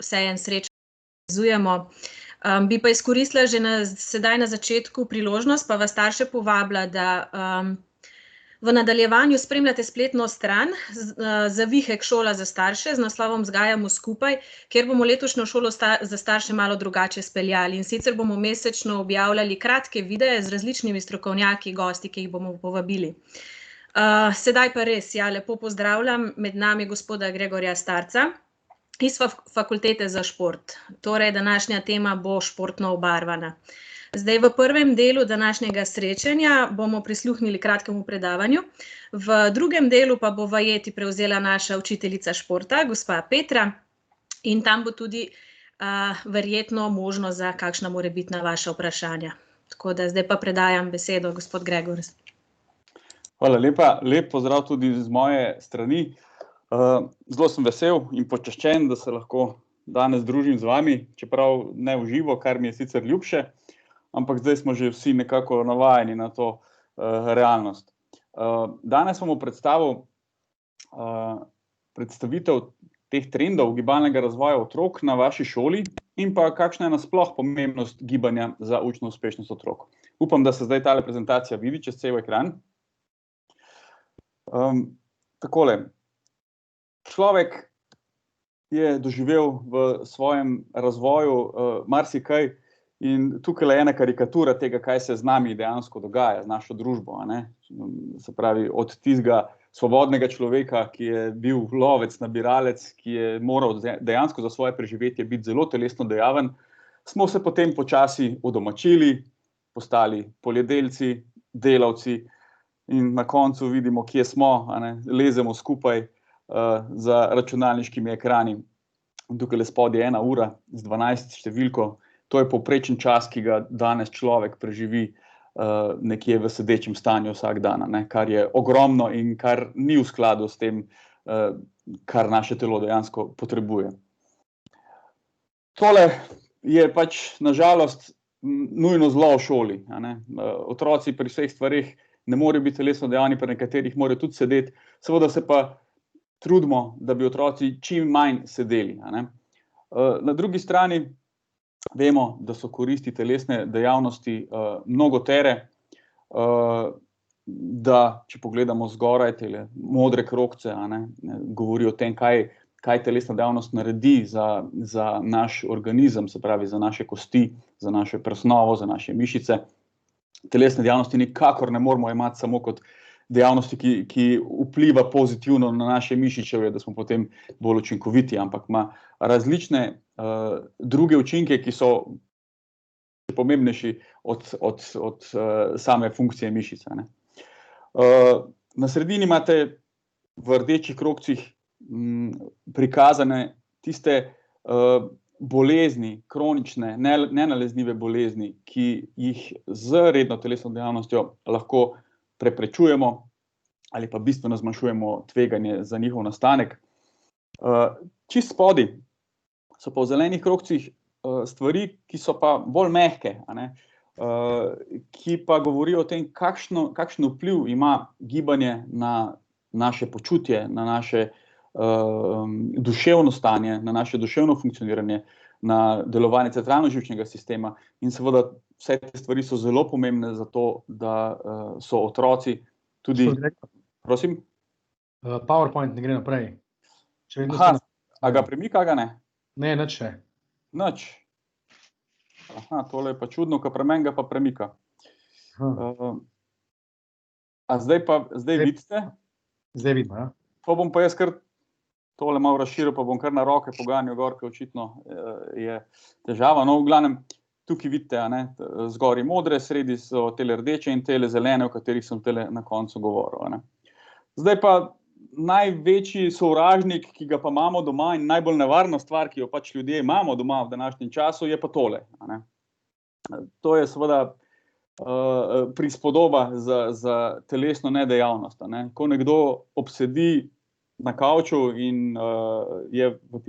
vseeno srečno povezujemo. Bi pa izkoristila že sedaj na začetku priložnost, pa vas starše povabila, da v nadaljevanju spremljate spletno stran Zavihek šola za starše z naslovom Vzgajamo skupaj, kjer bomo letošnjo šolo za starše malo drugače speljali. In sicer bomo mesečno objavljali kratke videe z različnimi strokovnjaki, gosti, ki jih bomo povabili. Sedaj pa res, lepo pozdravljam med nami gospoda Gregorja Starca iz Fakultete za šport. Torej, današnja tema bo športno obarvana. Zdaj, v prvem delu današnjega srečanja bomo prisluhnili kratkemu predavanju, v drugem delu pa bo vajeti prevzela naša učiteljica športa, gospa Petra, in tam bo tudi verjetno možno za kakšna morebitna vaša vprašanja. Tako da zdaj pa predajam besedo, gospod Gregor. Hvala lepa, lep pozdrav tudi z moje strani. Zelo sem vesel in počaščen, da se lahko danes družim z vami, čeprav ne v živo, kar mi je sicer ljubše, ampak zdaj smo že vsi nekako navajeni na to realnost. Danes bomo predstavitev teh trendov gibalnega razvoja otrok na vaši šoli in pa kakšna je nasploh pomembnost gibanja za učno uspešnost otrok. Upam, da se zdaj tale prezentacija vidi čez cel ekran. Takole. Človek je doživel v svojem razvoju marsikaj in tukaj je ena karikatura tega, kaj se z nami dejansko dogaja, z našo družbo. Se pravi, od tistega svobodnega človeka, ki je bil lovec, nabiralec, ki je moral dejansko za svoje preživetje biti zelo telesno dejaven, smo se potem počasi udomačili, postali poljedelci, delavci in na koncu vidimo, kje smo, lezemo skupaj za računalniškimi ekrani. Tukaj spodaj je 1 ura z 12 številko. To je povprečen čas, ki ga danes človek preživi nekje v sedečem stanju vsak dan, kar je ogromno in kar ni v skladu s tem, kar naše telo dejansko potrebuje. Tole je pač nažalost nujno zlo v šoli. Otroci pri vseh stvareh ne morejo biti telesno dejavni, pri nekaterih morajo tudi sedeti, seveda se pa trudimo, da bi otroci čim manj sedeli. Na drugi strani vemo, da so koristi telesne dejavnosti mnogotere, da, če pogledamo zgoraj, tele modre krogce, govori o tem, kaj telesna dejavnost naredi za naš organizem, se pravi za naše kosti, za našo presnovo, za naše mišice. Telesne dejavnosti nikakor ne moramo imeti samo kot dejavnosti, ki vpliva pozitivno na naše mišičevje, da smo potem bolj učinkoviti, ampak ima različne druge učinke, ki so pomembnejši od same funkcije mišice. Na sredini imate v rdečih krogcih prikazane tiste bolezni, kronične, nenalezljive bolezni, ki jih z redno telesno dejavnostjo lahko preprečujemo ali pa bistveno zmanjšujemo tveganje za njihov nastanek. Čist spodaj so pa v zelenih krogcih stvari, ki so pa bolj mehke, ki pa govorijo o tem, kakšen vpliv ima gibanje na naše počutje, na naše duševno stanje, na naše duševno funkcioniranje, na delovanje centralno-živčnega sistema in seveda vse te stvari so zelo pomembne za to, da so otroci tudi... Prosim? PowerPoint ne gre naprej. A ga premika, ga ne? Ne, nič še. Nič. Tole je pa čudno, ko pri meni ga pa premika. A zdaj vidite? Zdaj vidimo, ja. Pa bom pa jaz kar tole malo razširil, pa bom kar na roke poganjal gor, ker očitno je težava. No, v glavnem, tukaj vidite, zgori modre, sredi so tele rdeče in tele zelene, o katerih sem tele na koncu govoril. Zdaj pa največji sovražnik, ki ga pa imamo doma in najbolj nevarna stvar, ki jo pač ljudje imamo doma v današnjem času, je pa tole. To je seveda prispodoba za telesno nedejavnost. Ko nekdo obsedi na kavču in je v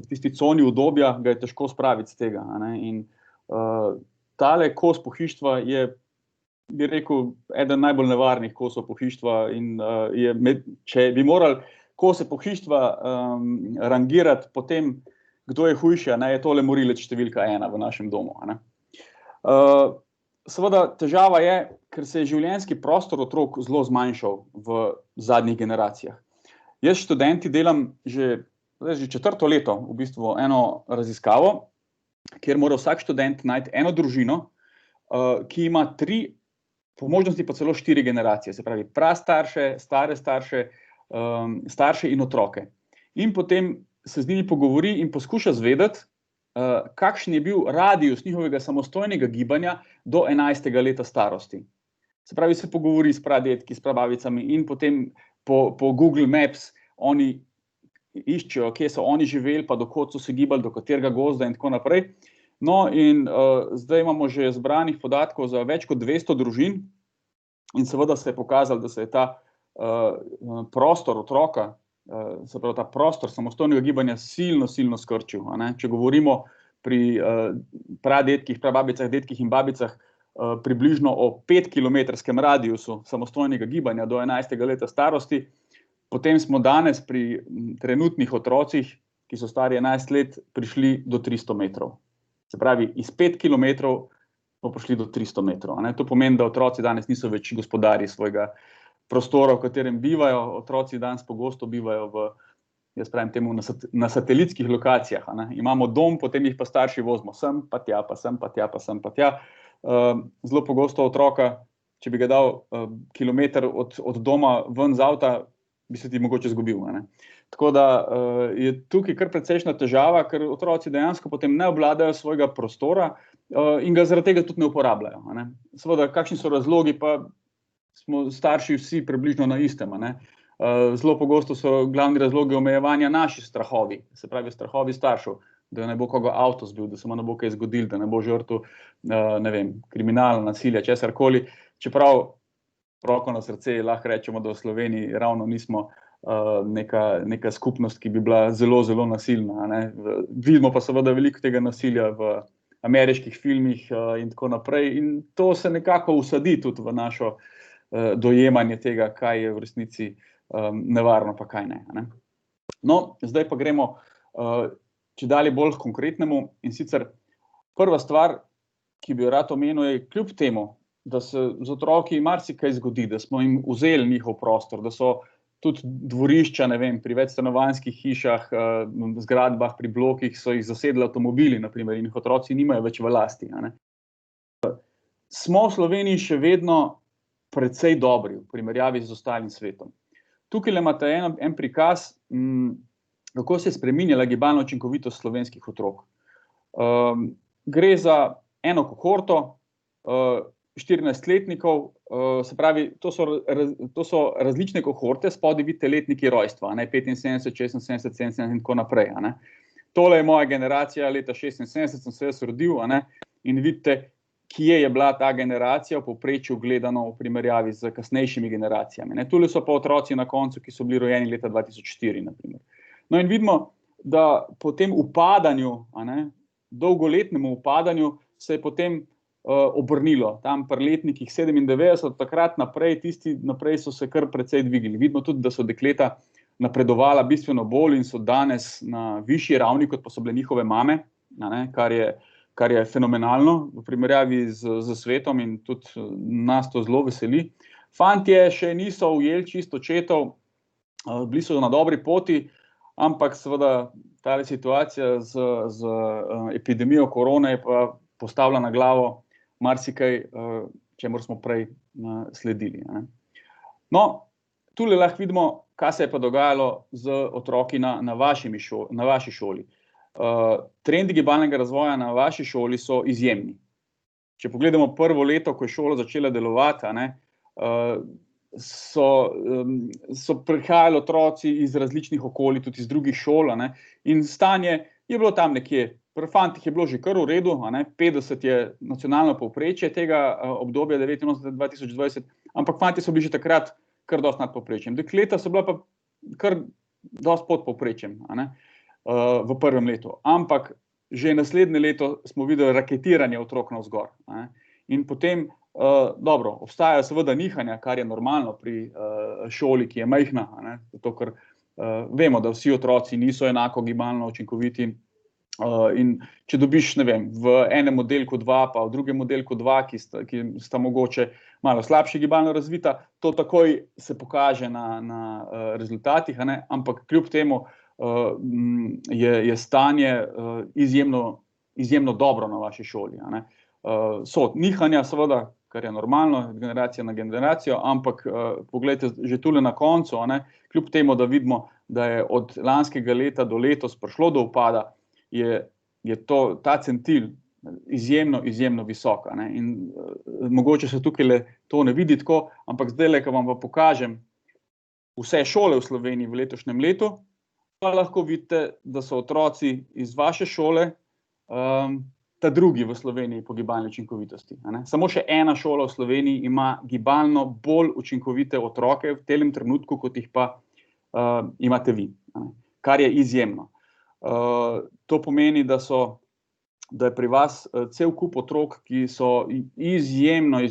tisti coni udobja, ga je težko spraviti z tega. In tale kos pohištva je, bi rekel, eden najbolj nevarnih kosov pohištva in če bi morali kose pohištva rangirati po tem, kdo je hujši, je tole morilec številka 1 v našem domu. Seveda težava je, ker se je življenjski prostor otrok zelo zmanjšal v zadnjih generacijah. Jaz študenti delam že 4. leto v bistvu eno raziskavo, kjer mora vsak študent najti eno družino, ki ima 3, po možnosti pa celo 4 generacije, se pravi prastarše, stare starše, starše in otroke. In potem se z njimi pogovori in poskuša zvedeti, kakšen je bil radius njihovega samostojnega gibanja do 11. leta starosti. Se pravi, se pogovori s pradedki, s prababicami in potem po Google Maps oni iščejo, kje so oni živeli, pa do kod so se gibali, do katerega gozda in tako naprej. No, in zdaj imamo že zbranih podatkov za več kot 200 družin in seveda se je pokazalo, da se je ta prostor otroka, se pravi ta prostor samostojnega gibanja silno skrčil. Če govorimo pri pradedkih, prababicah, dedkih in babicah približno o 5-kilometrskem radiusu samostojnega gibanja do 11. leta starosti, potem smo danes pri trenutnih otrocih, ki so stari 11 let, prišli do 300 metrov. Se pravi, iz 5 kilometrov smo prišli do 300 metrov. To pomeni, da otroci danes niso več gospodarji svojega prostora, v katerem bivajo. Otroci danes pogosto bivajo jaz pravim temu, na satelitskih lokacijah. Imamo dom, potem jih pa starši vozimo sem, pa tja, pa sem, pa tja, pa sem, pa tja. Zelo pogosto otroka, če bi ga dal kilometer od doma ven z avta, bi se ti mogoče zgubil. Tako da je tukaj kar precejšnja težava, ker otroci dejansko potem ne obvladajo svojega prostora in ga zaradi tega tudi ne uporabljajo. Seveda, kakšni so razlogi, pa smo starši vsi približno na istem. Zelo pogosto so glavni razlogi omejevanja naši strahovi, se pravi strahovi staršev, da ne bo koga avto zbil, da se mu ne bo kaj zgodilo, da ne bo žrtev, ne vem, kriminala, nasilja, česarkoli. Čeprav roko na srce lahko rečemo, da v Sloveniji ravno nismo neka skupnost, ki bi bila zelo nasilna. Vidimo pa seveda veliko tega nasilja v ameriških filmih in tako naprej. In to se nekako usadi tudi v našo dojemanje tega, kaj je v resnici nevarno, pa kaj ne. No, zdaj pa gremo čedalje bolj konkretnemu. In sicer prva stvar, ki bi jo rad omenil, je kljub temu, da se z otroki marsikaj zgodi, da smo jim vzeli njihov prostor, da so tudi dvorišča, ne vem, pri večstanovanjskih hišah, zgradbah, pri blokih so jih zasedli avtomobili, na primer, in jih otroci nimajo več v lasti. Smo v Sloveniji še vedno precej dobri v primerjavi z ostalim svetom. Tukaj imate en prikaz, kako se je spreminjala gibalna učinkovitost slovenskih otrok. Gre za eno kohorto 14-letnikov, se pravi, to so različne kohorte, spodaj vidite letniki rojstva, 75, 76, 77 in tako naprej. Tole je moja generacija, leta 76 sem se jaz rodil, in vidite, kje je bila ta generacija v povprečju gledano v primerjavi z kasnejšimi generacijami. Tule so pa otroci na koncu, ki so bili rojeni leta 2004, na primer. No in vidimo, da po tem upadanju, dolgoletnemu upadanju, se je potem obrnilo. Tam pri letnikih 97, takrat naprej, tisti naprej so se kar precej dvignili. Vidimo tudi, da so dekleta napredovala bistveno bolj in so danes na višji ravni, kot pa so bile njihove mame, kar je fenomenalno v primerjavi z svetom in tudi nas to zelo veseli. Fantje še niso ujeli čisto očetov, bili so na dobri poti, ampak seveda ta situacija z epidemijo korone je pa postavila na glavo marsikaj, čemur smo prej sledili. No, tule lahko vidimo, kaj se je pa dogajalo z otroki na vaši šoli. Trendi gibalnega razvoja na vaši šoli so izjemni. Če pogledamo prvo leto, ko je šola začela delovati, so prihajali otroci iz različnih okolij, tudi iz drugih šol, in stanje je bilo tam nekje. Pri fantih je bilo že kar v redu, 50 je nacionalno povprečje tega obdobja 1989-2020, ampak fantje so bili že takrat kar dosti nad povprečjem. Dekleta so bila pa kar dosti pod povprečjem v prvem letu. Ampak že naslednje leto smo videli raketiranje otrok navzgor. In potem, dobro, obstajajo seveda nihanja, kar je normalno pri šoli, ki je majhna, zato ker vemo, da vsi otroci niso enako gibalno učinkoviti. In če dobiš, ne vem, v enem oddelku 2, pa v drugem oddelku 2, ki sta mogoče malo slabše gibalno razvita, to takoj se pokaže na rezultatih, a ne? Ampak kljub temu je stanje izjemno dobro na vaši šoli, a ne? So nihanja, seveda, kar je normalno, generacija na generacijo, ampak poglejte, že tule na koncu, a ne? Kljub temu, da vidimo, da je od lanskega leta do letos prišlo do upada, je ta centil izjemno visok, a ne? In mogoče se tukaj to ne vidi tako, ampak zdajle, ko vam pa pokažem vse šole v Sloveniji v letošnjem letu, pa lahko vidite, da so otroci iz vaše šole ta drugi v Sloveniji po gibalni učinkovitosti, a ne? Samo še ena šola v Sloveniji ima gibalno bolj učinkovite otroke v tem trenutku, kot jih pa imate vi, a ne? Kar je izjemno. To pomeni, da je pri vas cel kup otrok, ki so izjemno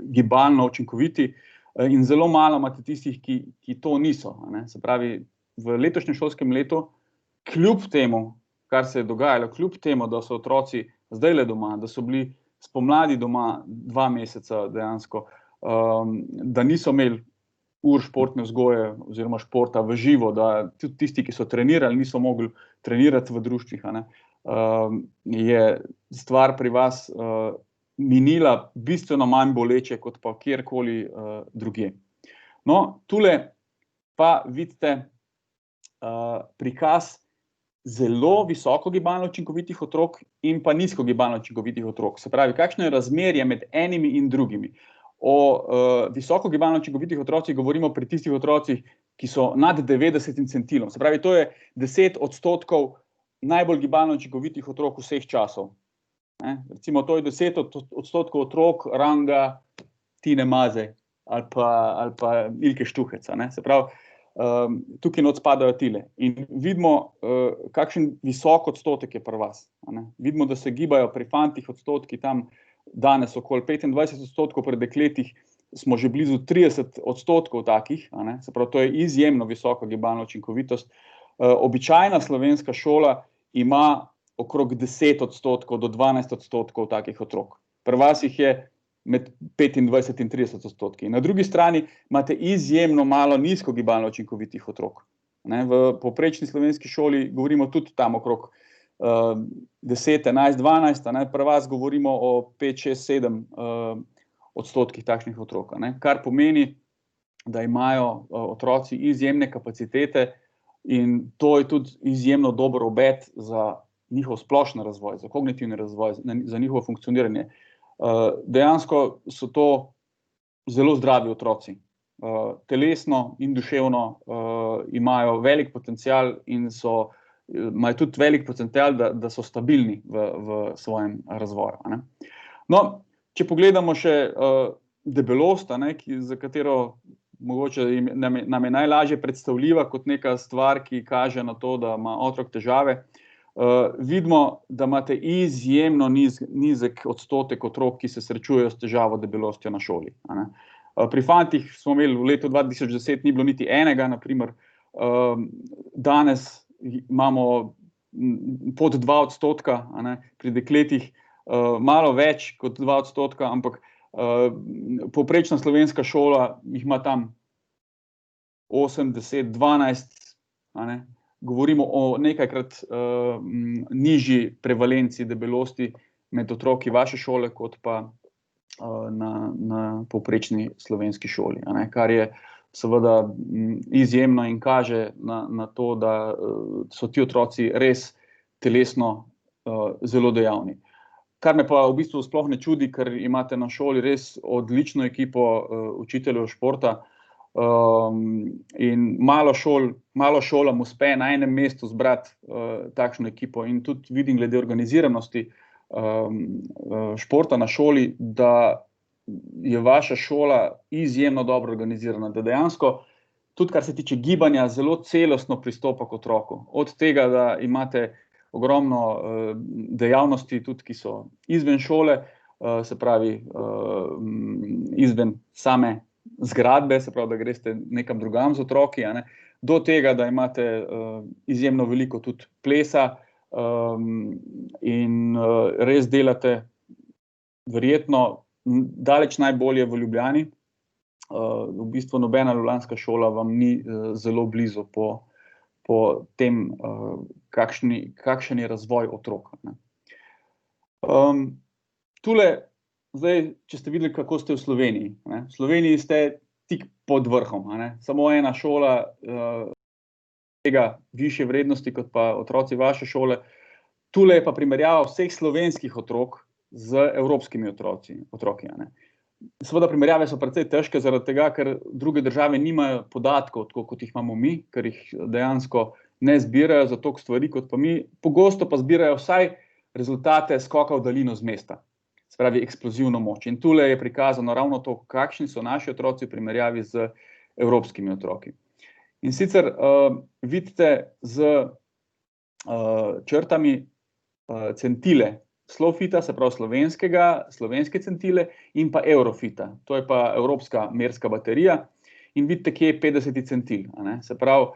gibalno učinkoviti, in zelo malo imate tistih, ki to niso, a ne? Se pravi, v letošnjem šolskem letu, kljub temu, kar se je dogajalo, kljub temu, da so otroci zdajle doma, da so bili spomladi doma 2 meseca dejansko, da niso imeli ur športne vzgoje oziroma športa v živo, da tudi tisti, ki so trenirali, niso mogli trenirati v društvih, a ne, je stvar pri vas minila bistveno manj boleče, kot pa kjerkoli drugje. No, tule pa vidite prikaz zelo visoko gibalno učinkovitih otrok in pa nizko gibalno učinkovitih otrok. Se pravi, kakšno je razmerje med enimi in drugimi. O visoko gibalno učinkovitih otrocih govorimo pri tistih otrocih, ki so nad 90 centilom. Se pravi, to je 10% najbolj gibalno učinkovitih otrok vseh časov. Ne? Recimo, to je 10% otrok ranga Tine Maze ali pa Ilke Štuhec, ne? Se pravi, tukaj not spadajo tile. In vidimo, kakšen visok odstotek je pri vas, a ne? Vidimo, da se gibajo pri fantih odstotki tam danes okoli 25%, pri dekletih smo že blizu 30% takih, a ne? Se pravi, to je izjemno visoka gibalna učinkovitost. Običajna slovenska šola ima okrog 10% do 12% takih otrok. Pri vas jih je med 25 in 30%. Na drugi strani imate izjemno malo nizko gibalno učinkovitih otrok. Ne? V povprečni slovenski šoli govorimo tudi tam okrog 10, 11, 12, ne? Pri vas govorimo o 5, 6, 7% takšnih otrok, ne? Kar pomeni, da imajo otroci izjemne kapacitete in to je tudi izjemno dober obet za njihov splošni razvoj, za kognitivni razvoj, za njihovo funkcioniranje. Dejansko so to zelo zdravi otroci. Telesno in duševno imajo velik potencial in imajo tudi velik potencial, da so stabilni v svojem razvoju, a ne. No, če pogledamo še debelost, a ne, za katero mogoče nam je najlažje predstavljiva kot neka stvar, ki kaže na to, da ima otrok težave, vidimo, da imate izjemno nizek odstotek otrok, ki se srečujejo s težavo debelostjo na šoli, a ne. Pri fantih smo imeli v letu 2010 ni bilo niti enega, na primer, danes imamo pod 2%, a ne, pri dekletih malo več kot 2%, ampak povprečna slovenska šola jih ima tam 8, 10, 12, a ne. Govorimo o nekajkrat nižji prevalenci debelosti med otroki vaše šole, kot pa na povprečni slovenski šoli, a ne, kar je seveda izjemno in kaže na to, da so ti otroci res telesno zelo dejavni. Kar me pa v bistvu sploh ne čudi, ker imate na šoli res odlično ekipo učiteljev športa, in malo šolam uspe na enem mestu zbrati takšno ekipo in tudi vidim glede organiziranosti športa na šoli, da je vaša šola izjemno dobro organizirana, da dejansko tudi kar se tiče gibanja zelo celostno pristopa k otroku. Od tega, da imate ogromno dejavnosti tudi, ki so izven šole, se pravi izven same zgradbe, se pravi, da greste nekam drugam z otroki, a ne, do tega, da imate izjemno veliko tudi plesa in res delate verjetno daleč najbolje v Ljubljani. V bistvu nobena ljubljanska šola vam ni zelo blizu po tem, kakšen je razvoj otroka. Tule, zdaj, če ste videli, kako ste v Sloveniji. V Sloveniji ste tik pod vrhom. Samo ena šola tega višje vrednosti, kot pa otroci vaše šole. Tule je pa primerjava vseh slovenskih otrok z evropskimi otroki. Seveda primerjave so precej težke zaradi tega, ker druge države nimajo podatkov, tako kot jih imamo mi, ker jih dejansko ne zbirajo za toliko stvari kot pa mi. Pogosto pa zbirajo vsaj rezultate skoka v daljino z mesta. Se pravi, eksplozivno moč. In tule je prikazano ravno to, kakšni so naši otroci v primerjavi z evropskimi otroki. In sicer vidite z črtami centile SLOfita, se pravi slovenske centile, in pa Eurofita, to je pa evropska merska baterija. In vidite, kje je 50 centil. Se pravi,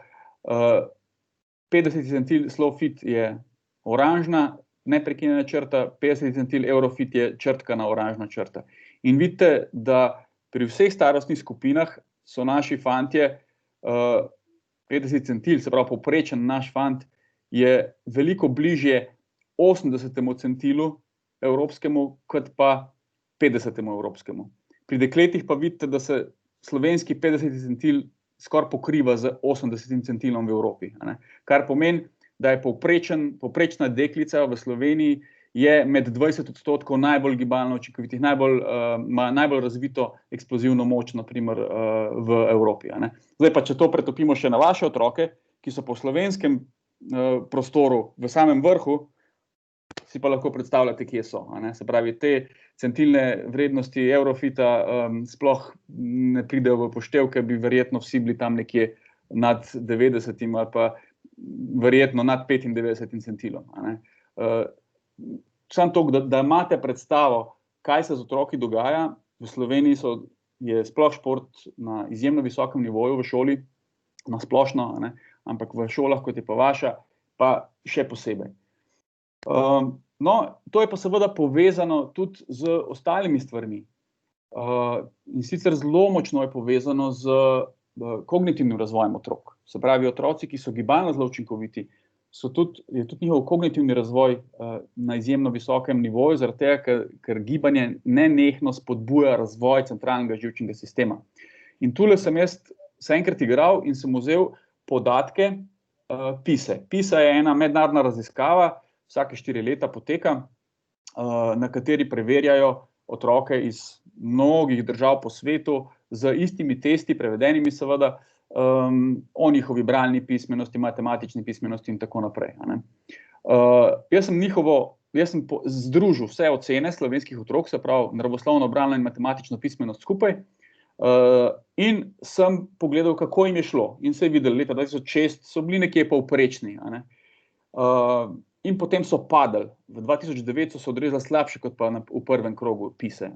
50 centil SLOfit je oranžna, neprekinjena črta, 50 centil Eurofit je črtkana oranžna črta. In vidite, da pri vseh starostnih skupinah so naši fantje 50 centil, se pravi, povprečen naš fant je veliko bližje 80. centilu evropskemu, kot pa 50. evropskemu. Pri dekletih pa vidite, da se slovenski 50. centil skoraj pokriva z 80. centilom v Evropi. Kar pomeni, da je povprečna deklica v Sloveniji je med 20% najbolj gibalno učinkovitih, ima najbolj razvito eksplozivno moč, na primer, v Evropi. Zdaj pa, če to pretopimo še na vaše otroke, ki so po slovenskem prostoru v samem vrhu, si pa lahko predstavljate, kje so. Se pravi, te centilne vrednosti Eurofita sploh ne pridejo v poštev, ker bi verjetno vsi bili tam nekje nad 90 ali pa verjetno nad 95 centilom. Samo to, da imate predstavo, kaj se z otroki dogaja. V Sloveniji je sploh šport na izjemno visokem nivoju v šoli, na splošno, ampak v šolah, kot je pa vaša, pa še posebej. No, to je pa seveda povezano tudi z ostalimi stvarmi. In sicer zelo močno je povezano z kognitivnim razvojem otrok. Se pravi, otroci, ki so gibalno zelo učinkoviti, je tudi njihov kognitivni razvoj na izjemno visokem nivoju, zaradi tega, ker gibanje nenehno spodbuja razvoj centralnega živčnega sistema. In tule sem jaz se enkrat igral in sem vzel podatke PISA. PISA je ena mednarodna raziskava, vsake 4 leta poteka, na kateri preverjajo otroke iz mnogih držav po svetu z istimi testi, prevedenimi seveda, o njihovi bralni pismenosti, matematični pismenosti in tako naprej. Jaz sem združil vse ocene slovenskih otrok, se pravi naravoslovno, bralno in matematično pismenost skupaj, in sem pogledal, kako jim je šlo. In se je videl, leta 2006 so bili nekje povprečni. In potem so padli. V 2009 so se odrezali slabše, kot pa v prvem krogu PISA.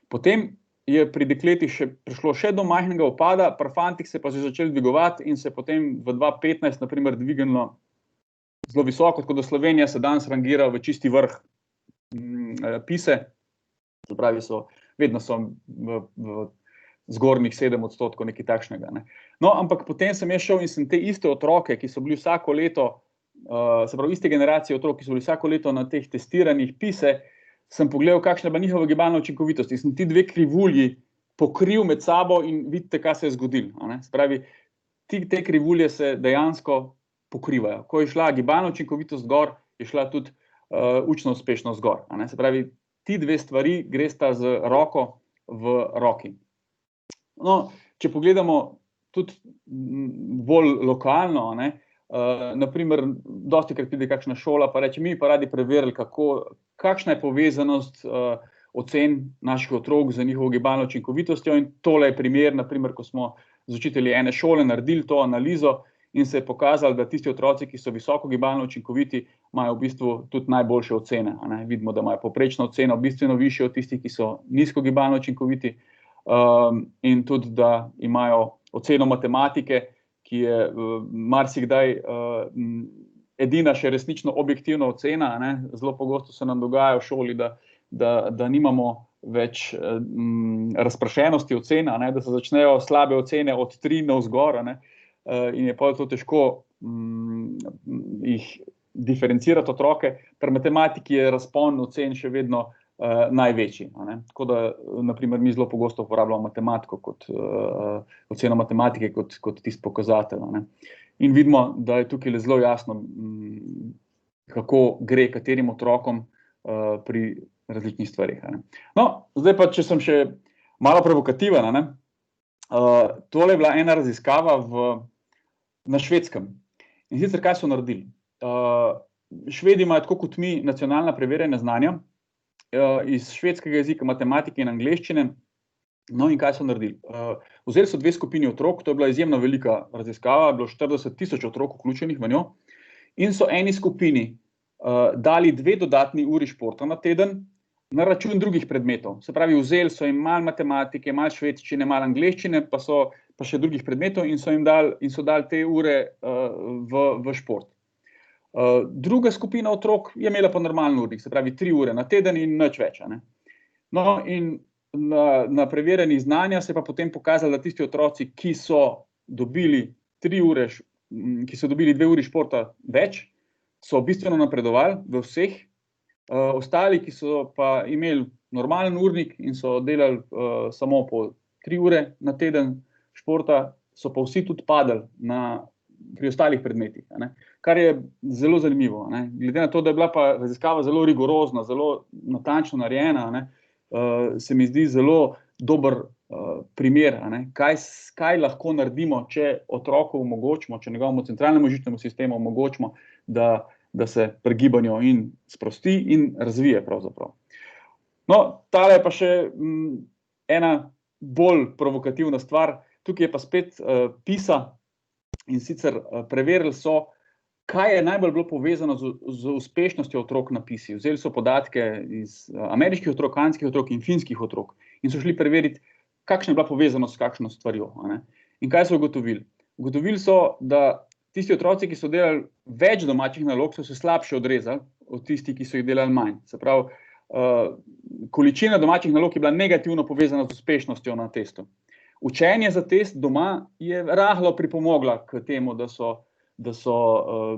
Potem je pri dekletih prišlo še do majhnega upada, pri fantih se pa že začeli dvigovati in se potem v 2015 na primer dvignilo zelo visoko, tako da Slovenija se danes rangira v čisti vrh PISA. Se pravi, vedno so v zgornjih 7%, nekaj takšnega. No, ampak potem sem jaz šel in sem te iste otroke, ki so bili vsako leto, se pravi, iste generacije otrok, ki so bili vsako leto na teh testiranjih PISA, sem pogledal, kakšna je bila njihova gibalna učinkovitost. In sem ti dve krivulji pokril med sabo in vidite, kaj se je zgodilo. Se pravi, te krivulje se dejansko pokrivajo. Ko je šla gibalna učinkovitost gor, je šla tudi učna uspešnost gor. Se pravi, ti dve stvari gresta z roko v roki. No, če pogledamo tudi bolj lokalno, naprimer, dostikrat pride kakšna šola, pa reče, mi pa radi preverili, kakšna je povezanost ocen naših otrok z njihovo gibalno učinkovitostjo. In tole je primer, naprimer, ko smo z učitelji ene šole naredili to analizo in se je pokazalo, da tisti otroci, ki so visoko gibalno učinkoviti, imajo v bistvu tudi najboljše ocene. Vidimo, da imajo povprečno oceno bistveno višje od tistih, ki so nizko gibalno učinkoviti, in tudi, da imajo oceno matematike, ki je marsikdaj edina še resnično objektivna ocena, ne. Zelo pogosto se nam dogaja v šoli, da nimamo več razprašenosti ocen, ne, da se začnejo slabe ocene od 3 navzgor, ne, in je pa to težko jih diferencirati otroke. Pri matematiki je razpon ocen še vedno največji, ne. Tako da, na primer, mi zelo pogosto uporabljamo matematiko kot oceno matematike kot tisti pokazatelj, ne. In vidimo, da je tukaj zelo jasno, kako gre katerim otrokom pri različnih stvarih, ne. No, zdaj pa, če sem še malo provokativen, ne. Tole je bila ena raziskava na Švedskem. In sicer, kaj so naredili? Švedi imajo, tako kot mi, nacionalna preverjanja znanja iz švedskega jezika, matematike in angleščine. No, in kaj so naredili? Vzeli so 2 skupini otrok, to je bila izjemno velika raziskava, bilo 40,000 otrok vključenih v njo, in so eni skupini dali 2 dodatni uri športa na teden na račun drugih predmetov. Se pravi, vzeli so jim malo matematike, malo švedščine, malo angleščine, pa še drugih predmetov, in so dali te ure v šport. Druga skupina otrok je imela pa normalen urnik, se pravi 3 ure na teden in nič več, ne. No, in na preverjanjih znanja se je pa potem pokazalo, da tisti otroci, ki so dobili 3 ure, ki so dobili 2 uri športa več, so bistveno napredovali v vseh. Ostali, ki so pa imeli normalen urnik in so delali samo po 3 ure na teden športa, so pa vsi tudi padli pri ostalih predmetih, ne. Kar je zelo zanimivo, ne. Glede na to, da je bila pa raziskava zelo rigorozna, zelo natančno narejena, ne, se mi zdi zelo dober primer, ne, kaj lahko naredimo, če otroku omogočimo, če njegovemu centralnemu živčnemu sistemu omogočimo, da se pri gibanju in sprosti in razvije pravzaprav. No, tale je pa še ena bolj provokativna stvar. Tukaj je pa spet PISA, in sicer preverili so, kaj je najbolj bilo povezano z uspešnostjo otrok na PISI. Vzeli so podatke iz ameriških otrok, kanadskih otrok in finskih otrok in so šli preveriti, kakšna je bila povezanost s kakšno stvarjo, ne. In kaj so ugotovili? Ugotovili so, da tisti otroci, ki so delali več domačih nalog, so se slabše odrezali od tistih, ki so jih delali manj. Se pravi, količina domačih nalog je bila negativno povezana z uspešnostjo na testu. Učenje za test doma je rahlo pripomogla k temu, da so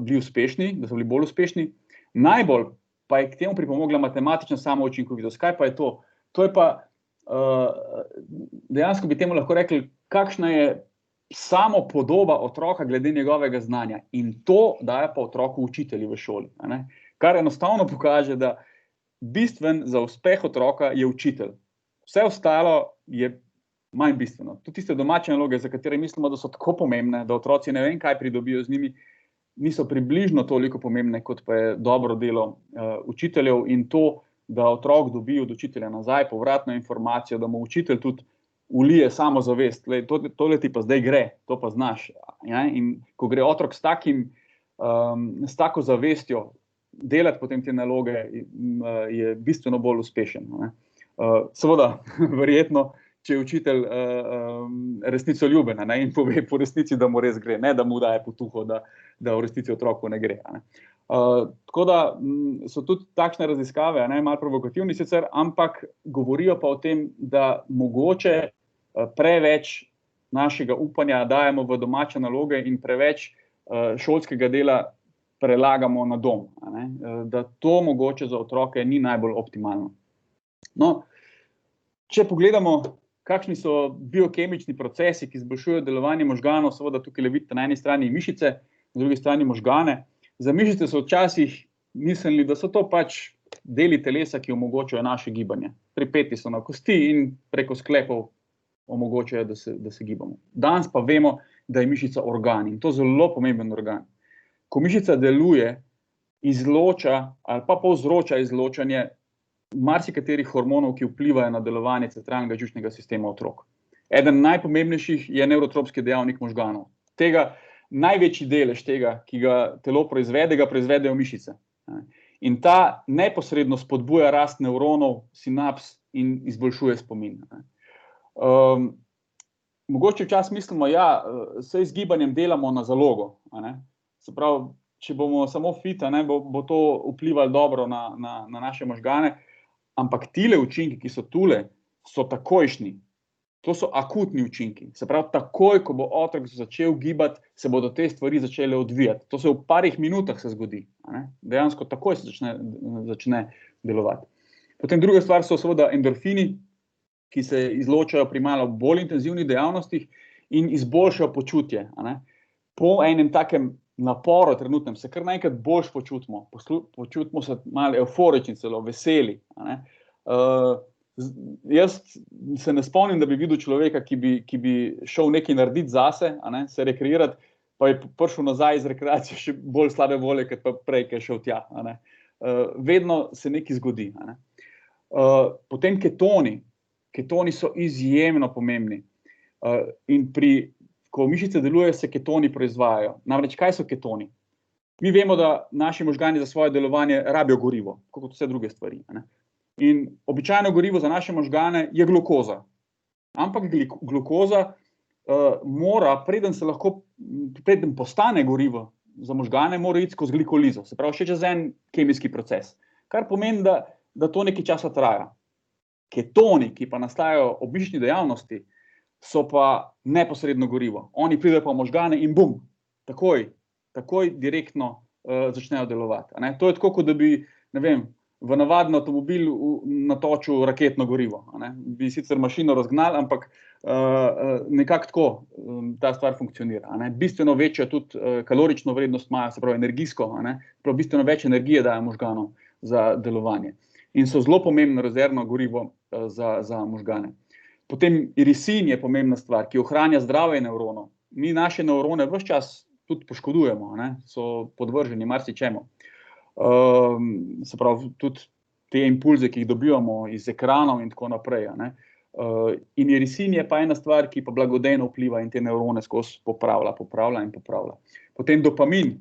bili uspešni, da so bili bolj uspešni. Najbolj pa je k temu pripomogla matematična samoučinkovitost. Kaj pa je to? To je pa, dejansko bi temu lahko rekli, kakšna je samo podoba otroka glede njegovega znanja. In to daje pa otroku učitelji v šoli, ne? Kar enostavno pokaže, da bistven za uspeh otroka je učitelj. Vse ostalo je manj bistveno. Tudi tiste domače naloge, za katere mislimo, da so tako pomembne, da otroci ne vem, kaj pridobijo z njimi, niso približno toliko pomembne, kot pa je dobro delo učiteljev, in to, da otrok dobi od učitelja nazaj povratno informacijo, da mu učitelj tudi vlije samozavest. Tole ti pa zdaj gre, to pa znaš. Ja? In ko gre otrok s tako zavestjo delati potem te naloge, je bistveno bolj uspešen, ne? Seveda, verjetno, če je učitelj resnicoljuben, ne, in pove po resnici, da mu res gre, ne da mu daje potuho, da v resnici otroku ne gre, ne. Tako da so tudi takšne raziskave, ne, malo provokativni sicer, ampak govorijo pa o tem, da mogoče preveč našega upanja dajemo v domače naloge in preveč šolskega dela prelagamo na dom, ne, da to mogoče za otroke ni najbolj optimalno. No, če pogledamo, kakšni so biokemični procesi, ki izboljšujejo delovanje možganov, seveda tukaj vidite na eni strani mišice, na drugi strani možgane. Za mišice so včasih mislili, da so to pač deli telesa, ki omogočajo naše gibanje. Pripeti so na kosti in preko sklepov omogočajo, da se gibamo. Danes pa vemo, da je mišica organ, in to zelo pomemben organ. Ko mišica deluje, izloča ali pa povzroča izločanje marsikaterih hormonov, ki vplivajo na delovanje centralnega živčnega sistema otrok. Eden najpomembnejših je nevrotropski dejavnik možganov. Največji delež tega, ki ga telo proizvede, ga proizvedejo mišice. In ta neposredno spodbuja rast nevronov, sinaps in izboljšuje spomin. mogoče včasih mislimo, ja, saj z gibanjem delamo na zalogo, a ne. Se pravi, če bomo samo fit, a ne, bo to vplivalo dobro na naše možgane, ampak tile učinki, ki so tule, so takojšnji. To so akutni učinki. Se pravi, takoj, ko bo otrok začel gibati, se bodo te stvari začele odvijati. To se v parih minutah se zgodi, a ne. Dejansko takoj se začne delovati. Potem druga stvar so seveda endorfini, ki se izločajo pri malo bolj intenzivnih dejavnostih in izboljšajo počutje, a ne. Po enem takem naporu trenutnem se kar naenkrat boljše počutimo. Počutimo se malo evforični, celo veseli, a ne. Jaz se ne spomnim, da bi videl človeka, ki bi šel nekaj narediti zase, a ne, se rekreirati, pa je prišel nazaj iz rekreacije še bolj slabe volje, kot pa prej, ki je šel tja, a ne. Vedno se nekaj zgodi, a ne. Potem ketoni. Ketoni so izjemno pomembni. In ko mišice delujejo, se ketoni proizvajajo. Namreč, kaj so ketoni? Mi vemo, da naši možgani za svoje delovanje rabijo gorivo, kot vse druge stvari, a ne. In običajno gorivo za naše možgane je glukoza. Ampak glukoza mora, preden postane gorivo za možgane, mora iti skozi glikolizo. Se pravi, še čez en kemijski proces. Kar pomeni, da to nekaj časa traja. Ketoni, ki pa nastajajo ob mišični dejavnosti, so pa neposredno gorivo. Oni pridejo pa v možgane in bum, takoj direktno začnejo delovati, a ne. To je tako, kot da bi, ne vem, v navaden avtomobil natočil raketno gorivo, a ne. Bi sicer mašino razgnali, ampak nekako tako ta stvar funkcionira, a ne. Bistveno večjo tudi kalorično vrednost imajo, se pravi energijsko, a ne. Bistveno več energije dajo možganom za delovanje. In so zelo pomembno rezervno gorivo za možgane. Potem irisin je pomembna stvar, ki ohranja zdravje nevronov. Mi naše nevrone ves čas tudi poškodujemo, a ne, so podvrženi marsičemu. Se pravi, tudi te impulze, ki jih dobivamo iz ekranov in tako naprej, a ne. In irisin je pa ena stvar, ki pa blagodejno vpliva in te nevrone skozi popravlja. Potem dopamin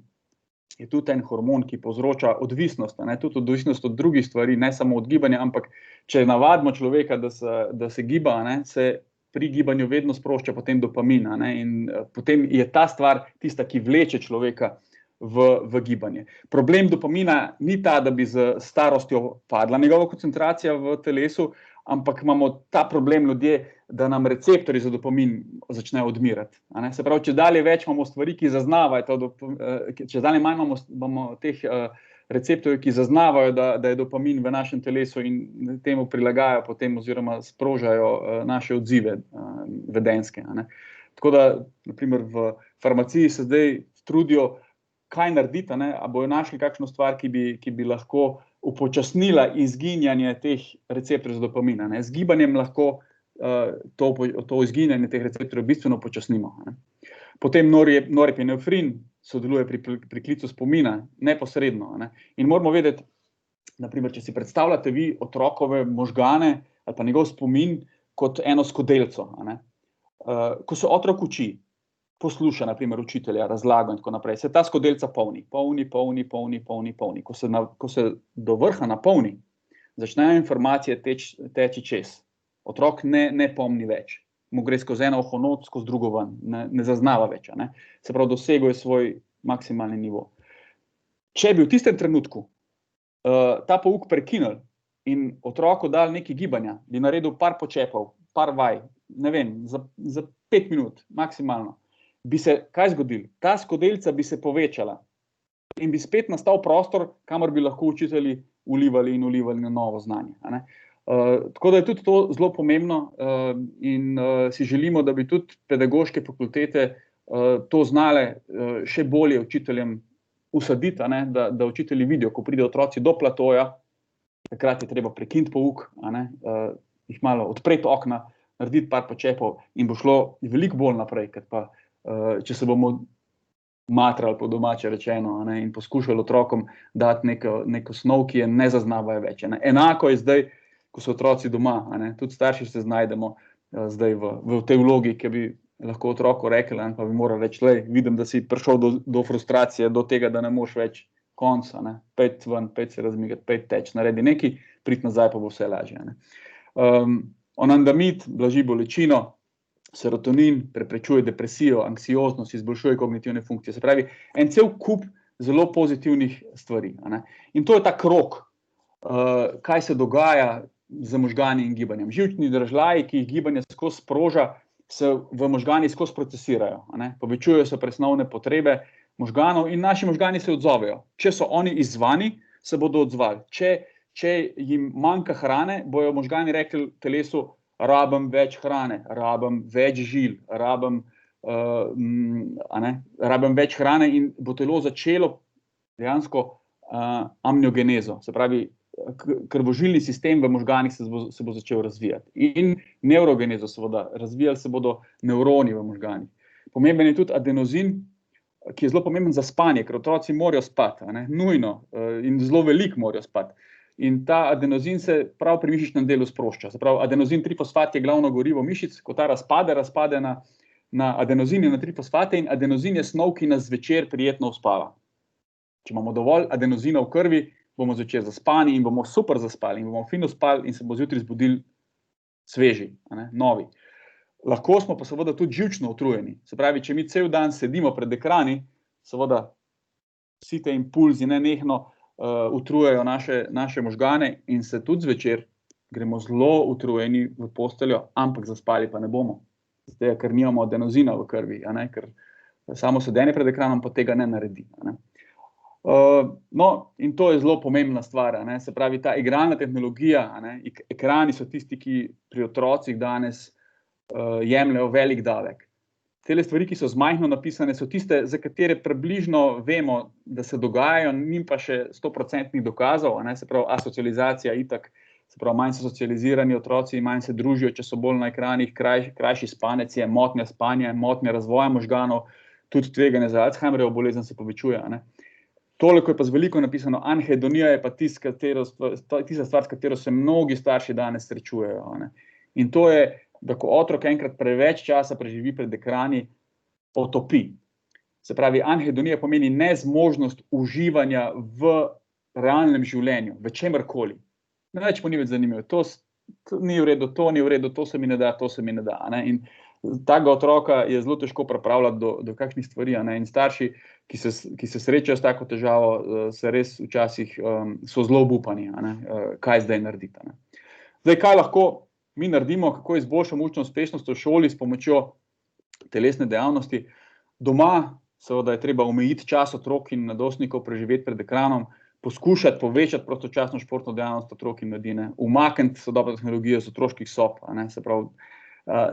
je tudi en hormon, ki povzroča odvisnost, a ne, tudi odvisnost od drugih stvari, ne samo od gibanja, ampak če navadimo človeka, da se giba, a ne, se pri gibanju vedno sprošča potem dopamin, a ne, in potem je ta stvar tista, ki vleče človeka v gibanje. Problem dopamina ni ta, da bi z starostjo padla njegova koncentracija v telesu, ampak imamo ta problem ljudje, da nam receptorji za dopamin začnejo odmirati, a ne. Se pravi, če dalje več imamo stvari, ki zaznavajo, če dalje manj imamo teh receptorjev, ki zaznavajo, da je dopamin v našem telesu in temu prilagajajo potem oziroma sprožajo naše odzive vedenjske, a ne. Tako da, na primer, v farmaciji se zdaj trudijo, kaj narediti, a ne, a bojo našli kakšno stvar, ki bi lahko upočasnila izginjanje teh receptorjev za dopamin, a ne. Z gibanjem lahko to izginjanje teh receptorjev bistveno počasnimo, a ne. Potem norepinefrin sodeluje pri klicu spomina, neposredno, a ne. In moramo vedeti, na primer, če si predstavljate vi otrokove možgane ali pa njegov spomin kot eno skodelico, a ne. Ko se otrok uči, posluša, na primer, učitelja, razlago in tako naprej, se ta skodelica polni. Ko se do vrha napolni, začnejo informacije teči čez. Otrok ne pomni več. Mu gre skozi eno uho not, skozi drugo ven, ne zaznava več, a ne. Se pravi, dosegel je svoj maksimalni nivo. Če bi v tistem trenutku ta pouk prekinili in otroku dali nekaj gibanja, bi naredil par počepov, par vaj, ne vem, za 5 minut, maksimalno, bi se kaj zgodilo? Ta skodelica bi se povečala in bi spet nastal prostor, kamor bi lahko učitelji vlivali na novo znanje, a ne. Tako da je tudi to zelo pomembno in si želimo, da bi tudi pedagoške fakultete to znale še bolje učiteljem usaditi, a ne, da učitelji vidijo, ko pridejo otroci do platoja, takrat je treba prekiniti pouk, a ne, jih malo odpreti okna, narediti par počepov in bo šlo veliko bolj naprej, kot pa če se bomo matrali, po domače rečeno, a ne, in poskušali otrokom dati neko snov, ki je ne zaznavajo več, a ne. Enako je zdaj, ko so otroci doma, a ne, tudi starši se znajdemo zdaj v tej vlogi, ki bi lahko otroku rekli, pa bi morali reči, lej, vidim, da si prišel do frustracije, do tega, da ne moš več konc, a ne, pojdi ven, pojdi se razmigati, pojdi teč, naredi nekaj, pridi nazaj, pa bo vse lažje, a ne. Anandamid blaži bolečino, serotonin, preprečuje depresijo, anksioznost, izboljšuje kognitivne funkcije. Se pravi, en cel kup zelo pozitivnih stvari. In to je ta krog, kaj se dogaja z možgani in gibanjem. Živčni dražljaji, ki jih gibanje skozi sproža, se v možganih skozi procesirajo. Povečujejo se presnovne potrebe možganov in naši možgani se odzovejo. Če so oni izzvani, se bodo odzvali. Če jim manjka hrane, bojo možgani rekli telesu, rabim več hrane, rabim več žil, rabim več hrane in bo telo začelo dejansko amniogenezo. Se pravi, krvožilni sistem v možganih se bo začel razvijati. In nevrogenezo seveda, razvijali se bodo nevroni v možganih. Pomemben je tudi adenozin, ki je zelo pomemben za spanje, ker otroci morajo spati, nujno in zelo veliko morajo spati. In ta adenozin se prav pri mišičnem delu sprošča. Se pravi, adenozin trifosfat je glavno gorivo mišic, ko ta razpade na adenozin in na trifosfate in adenozin je snov, ki nas zvečer prijetno uspava. Če imamo dovolj adenozina v krvi, bomo zvečer zaspani in bomo super zaspali in bomo fino spali in se bo zjutraj zbudili sveži, novi. Lahko smo pa seveda tudi živčno utrujeni. Se pravi, če mi cel dan sedimo pred ekrani, seveda vsi te impulzi nenehno utrujajo naše možgane in se tudi zvečer gremo zelo utrujeni v posteljo, ampak zaspali pa ne bomo. Zdaj, ker nimamo adenozina v krvi, ker samo sedenje pred ekranom pa tega ne naredi. No, in to je zelo pomembna stvar. Se pravi, ta igralna tehnologija, ekrani so tisti, ki pri otrocih danes jemljajo velik davek. Tele stvari, ki so zmajhno napisane, so tiste, za katere približno vemo, da se dogajajo, njim pa še 100% dokazov, se pravi, asocializacija itak, se pravi, manj so socializirani otroci, manj se družijo, če so bolj na ekranih, krajši spanec je, motnja spanja, motnja razvoja možganov, tudi tveganje za Alzheimerjevo bolezen se povečuje. Toliko je pa z veliko napisano, anhedonija je pa tista stvar, s katero se mnogi starši danes srečujejo. In to je, da ko otrok enkrat preveč časa preživi pred ekrani, otopi. Se pravi, anhedonija pomeni nezmožnost uživanja v realnem življenju, v čemerkoli. Več mu ni več zanimivo. To ni v redu, to ni v redu, to se mi ne da, to se mi ne da. In takega otroka je zelo težko pripravljati do kakšnih stvari. In starši, ki se srečajo s tako težavo, se res včasih so zelo obupani, kaj zdaj narediti. Zdaj, kaj lahko mi naredimo, kako izboljšamo učno uspešnost v šoli s pomočjo telesne dejavnosti. Doma seveda je treba omejiti čas otrok in mladostnikov preživeti pred ekranom, poskušati povečati prostočasno športno dejavnost otrok in mladine, umakniti sodobno tehnologijo z otroških sob, se pravi,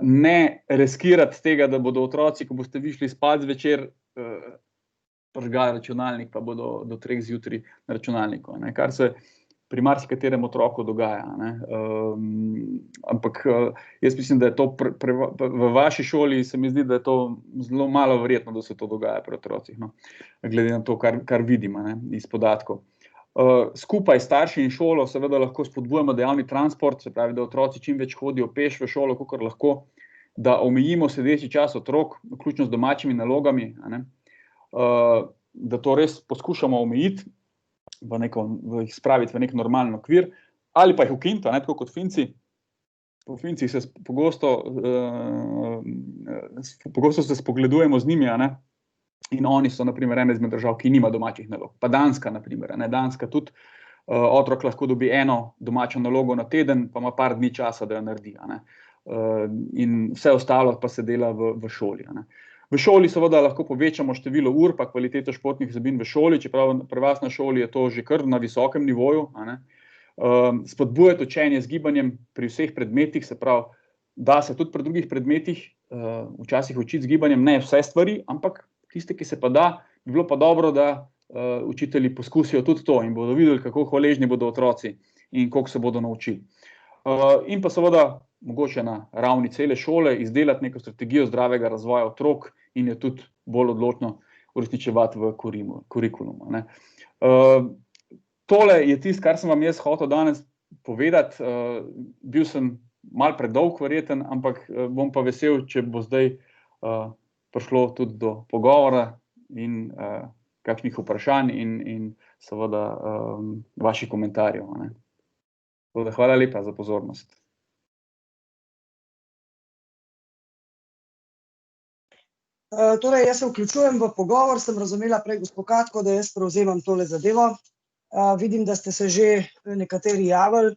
ne riskirati tega, da bodo otroci, ko boste vi šli spat zvečer, prižgali računalnik, pa bodo do 3 zjutraj na računalniku, kar se pri marsikaterem otroku dogaja. Ampak jaz mislim, da je to v vaši šoli, se mi zdi, da je to zelo malo verjetno, da se to dogaja pri otrocih, glede na to, kar vidimo iz podatkov. Skupaj starši in šolo seveda lahko spodbujamo dejavni transport, se pravi, da otroci čim več hodijo peš v šolo, kakor lahko, da omejimo sedeči čas otrok, vključno z domačimi nalogami, da to res poskušamo omejiti, jih spraviti v nek normalen okvir, ali pa jih ukiniti, tako kot Finci. Po Fincih se pogosto se spogledujemo z njimi, in oni so, na primer, ena izmed držav, ki nima domačih nalog. Pa Danska, na primer. Danska tudi otrok lahko dobi eno domačo nalogo na teden, pa ima par dni časa, da jo naredi. In vse ostalo pa se dela v šoli. V šoli seveda lahko povečamo število ur pa kvaliteto športnih vsebin v šoli, čeprav pri vas na šoli je to že kar na visokem nivoju. Spodbujati učenje z gibanjem pri vseh predmetih, se pravi, da se tudi pri drugih predmetih včasih učiti z gibanjem, ne vse stvari, ampak tiste, ki se pa da, bi bilo pa dobro, da učitelji poskusijo tudi to in bodo videli, kako hvaležni bodo otroci in koliko se bodo naučili. In pa seveda mogoče na ravni cele šole izdelati neko strategijo zdravega razvoja otrok in jo tudi bolj odločno uresničevati v kurikulumu. Tole je tisto, kar sem vam jaz hotel danes povedati. Bil sem malo predolg verjeten, ampak bom pa vesel, če bo zdaj prišlo tudi do pogovora in kakšnih vprašanj in seveda vaših komentarjev. Hvala lepa za pozornost. Torej, jaz se vključujem v pogovor, sem razumela prej gospod Katko, da jaz prevzemam tole zadevo. Vidim, da ste se že nekateri javili,